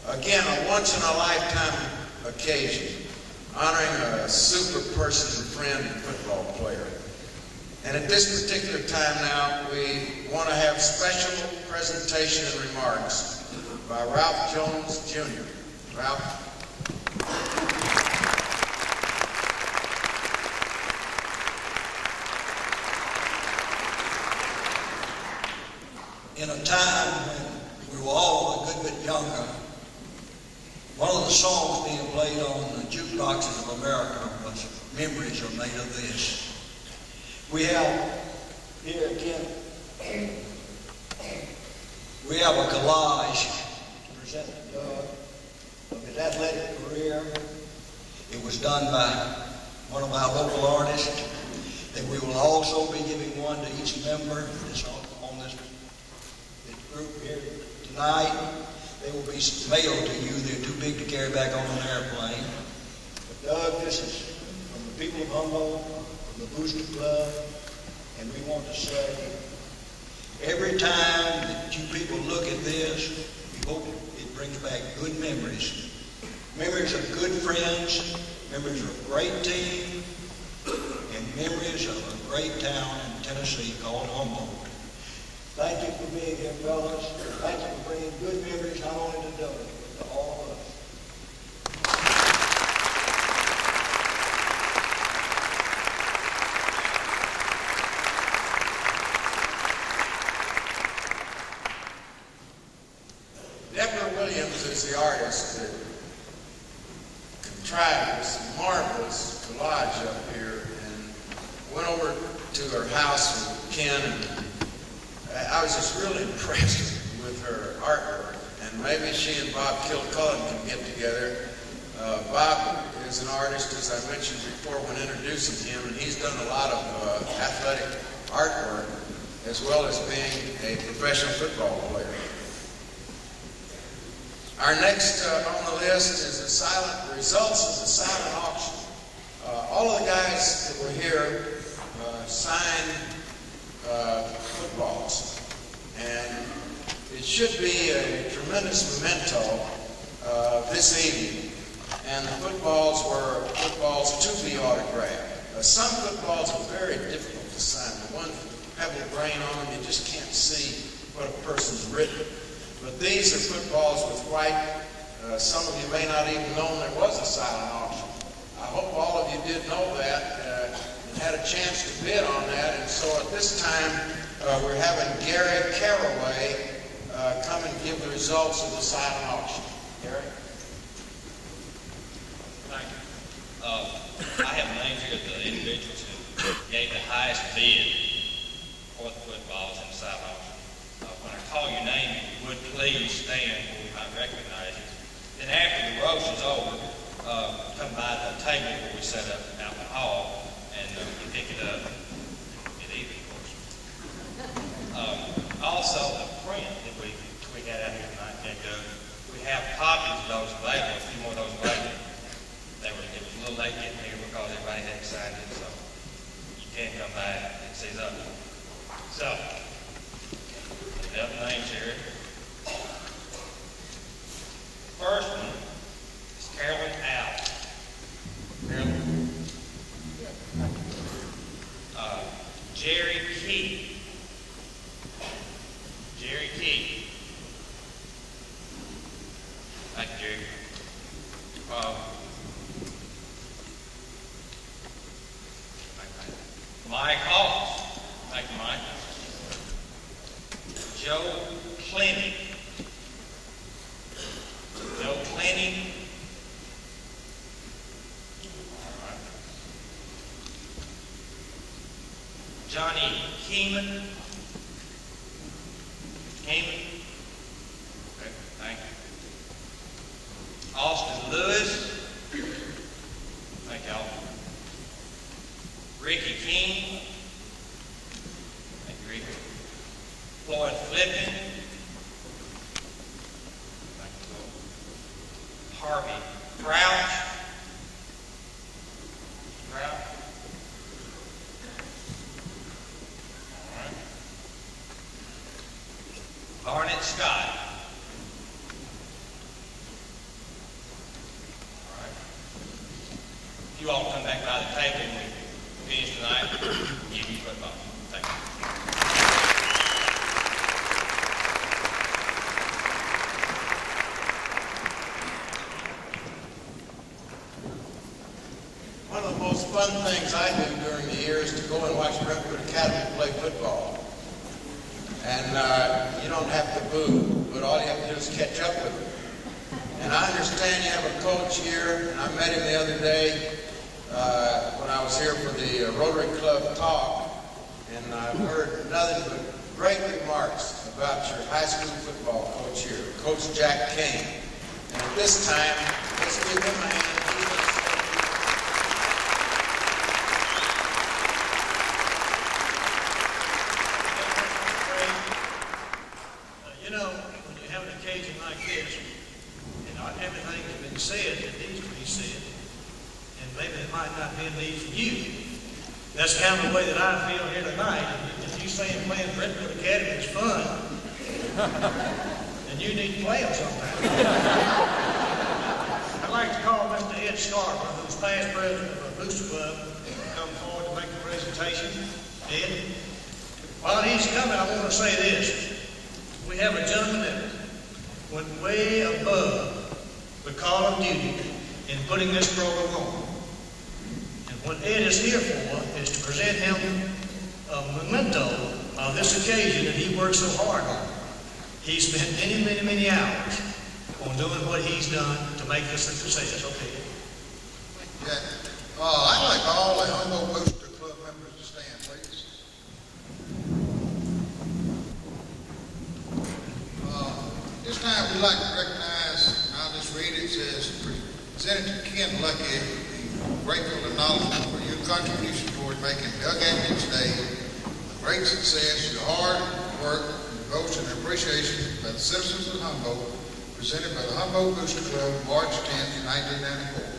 Again, a once-in-a-lifetime occasion, honoring a super person, friend, and football player. And at this particular time now, we want to have special presentation and remarks by Ralph Jones, Jr. Ralph. In a time when we were all a good bit younger, one of the songs being played on the jukeboxes of America was "Memories Are Made of This." We have here again, we have a collage presenting Doug of his athletic career. It was done by one of our local artists, and we will also be giving one to each member that's on this group here tonight. They will be mailed to you. They're too big to carry back on an airplane. But Doug, this is from the people of Humboldt, from the Booster Club, and we want to say, every time that you people look at this, we hope it brings back good memories. Memories of good friends, memories of a great team, and memories of a great town in Tennessee called Humboldt. Thank you for being here, fellas. Thank you for bringing good memories not only to Doug, but to all of us. Deborah Williams is the artist that contrived this marvelous collage up here and went over to her house with Ken, and I was just really impressed with her artwork. And maybe she and Bob Kilcullen can get together. Bob is an artist, as I mentioned before when introducing him, and he's done a lot of athletic artwork as well as being a professional football player. Our next on the list is the results of the silent auction. All of the guys that were here signed footballs, and it should be a tremendous memento this evening. And the footballs were footballs to be autographed. Some footballs are very difficult to sign. The ones with pebble grain on them, you just can't see what a person's written. But these are footballs with white. Some of you may not even know there was a silent auction. I hope all of you did know that and had a chance to bid on that. And so at this time, we're having Gary Caraway come and give the results of the silent auction. Gary? Thank you. I have names here of the individuals who gave the highest bid for the footballs in the silent auction. When I call your name, if you would please stand where we might recognize you. Then after the roast is over, come by the table where we set up out in the hall, and you pick it up. Get even, of course. Also, the print that we got out here tonight, we have copies of those available. A few more of those available. It was a little late getting here because everybody hadn't signed it, so you can come by and see those. So, we have the names here. First one is Carolyn Allen. Carolyn. Jerry Key. Jerry Key. Thank you, Jerry. Mike Hawes. Thank you, Mike. Joe Clenny. Joe Clenny. All right. Johnny Keeman. Keeman. Okay, thank you. Austin Lewis. Thank y'all. Ricky King. Thank you, Ricky. Scott. All right. If you all come back by the table when we finish tonight, give you football. Thank you. One of the most fun things I do during the year is to go and watch Brentwood Academy play football. And you don't have to boo, but all you have to do is catch up with them. And I understand you have a coach here, and I met him the other day when I was here for the Rotary Club talk, and I've heard nothing but great remarks about your high school football coach here, Coach Jack Kane. And at this time, let's give him a hand. You know, when you have an occasion like this, and not everything has been said that needs to be said, and maybe it might not be a need for you. That's kind of the way that I feel here tonight. If you say playing Brentwood Academy is fun, then you need to play them sometime. I'd like to call Mr. Ed Scarborough, who's past president of the Booster Club, come forward to make the presentation. Ed, while he's coming, I want to say this. We have a gentleman that went way above the call of duty in putting this program on. And what Ed is here for is to present him a memento of this occasion that he worked so hard on. He spent many, many, many hours on doing what he's done to make this a success. Okay. Yeah. I'd like all the Humboldt Booster Club members to stand, please. This time we'd like to recognize, I'll just read it, it says, presented to Ken Lucky, grateful acknowledgement for your contribution toward making Doug Atkins Day a great success. Your hard work, devotion, and appreciation by the citizens of Humboldt, presented by the Humboldt Booster Club, March 10th, 1994.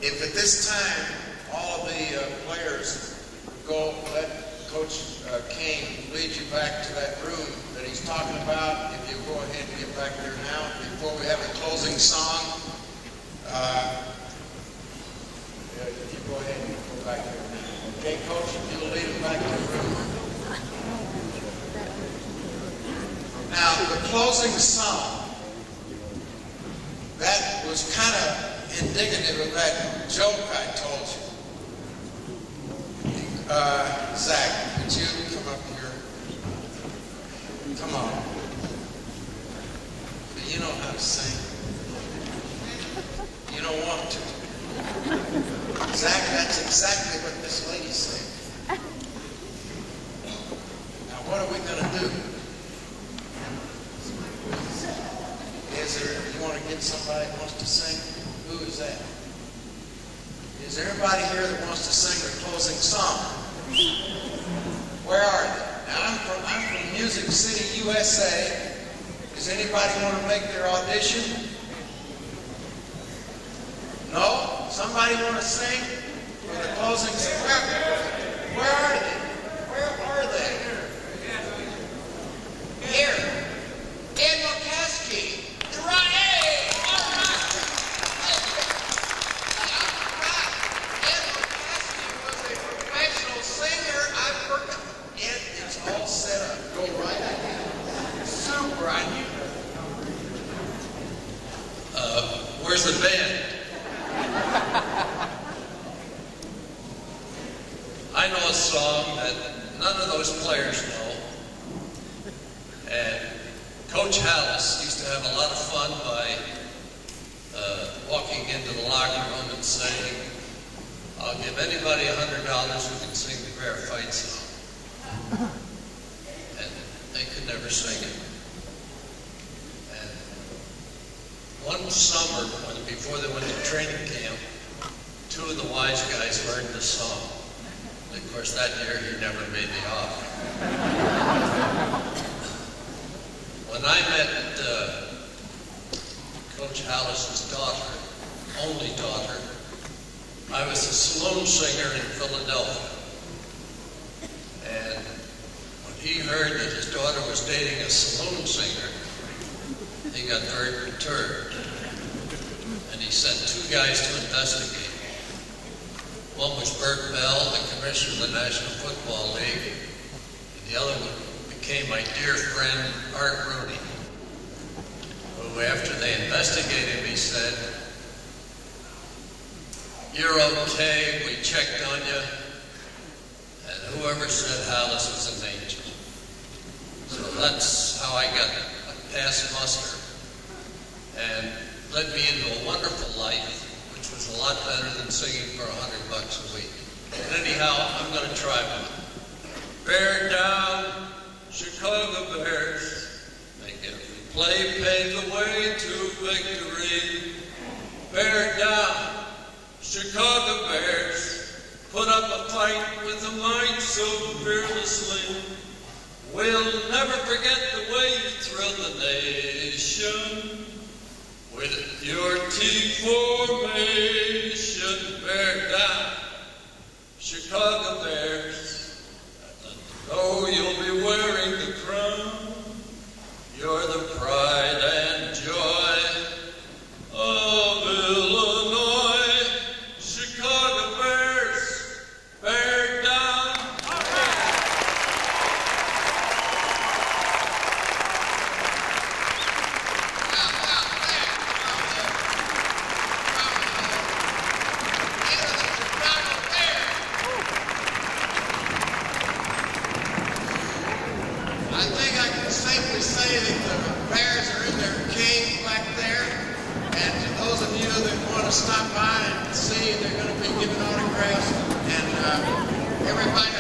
If at this time all of the players go, let Coach Kane lead you back to that room that he's talking about. If you go ahead and get back there now, before we have a closing song, if you go ahead and go back there now. Okay, Coach, you'll lead them back to the room. Now, the closing song, that was kind of indicative of that joke I told you. Zach, would you come up here? Come on. You know how to sing. You don't want to. Zach, that's exactly what this lady said. Now, what are we going to do? Is there, you want to get somebody that wants to sing? Who is that? Is there anybody here that wants to sing the closing song? Where are they? Now, I'm from Music City, USA. Does anybody want to make their audition? No? Somebody want to sing for the closing song? Where are they? Where are they? Here. Ed McCaskey. Right. Hey! All right. Ed McCaskey was a Where's the band? I know a song that none of those players know. And Coach Hallis used to have a lot of fun by walking into the locker room and saying, I'll give anybody $100 who can sing the Bear Fight song. And they could never sing it. And one summer, before they went to training camp, two of the wise guys learned the song. And of course, that year he never made the offer. When I met Coach Hallis's daughter, only daughter, I was a saloon singer in Philadelphia. And when he heard that his daughter was dating a saloon singer, he got very perturbed. And he sent two guys to investigate. One was Bert Bell, the commissioner of the National Football League, and the other one became my dear friend, Art Rooney, who, after they investigated me, said, "You're okay, we checked on you," and whoever said Hallis was an angel. So that's how I got past muster, and led me into a wonderful life, which was a lot better than singing for $100 a week. And anyhow, I'm going to try one. Bear down, Chicago Bears, make every play pave the way to victory. Bear down, Chicago Bears, put up a fight with a mind so fearlessly. We'll never forget the way you thrilled the nation with your T formation. Bear down, Chicago Bears. Oh, you'll be wearing the crown. You're the pride and joy of Illinois. Chicago Bears, bear down. I think I can safely say that the Bears are in their cave back there. And to those of you that want to stop by and see, they're going to be giving autographs. And everybody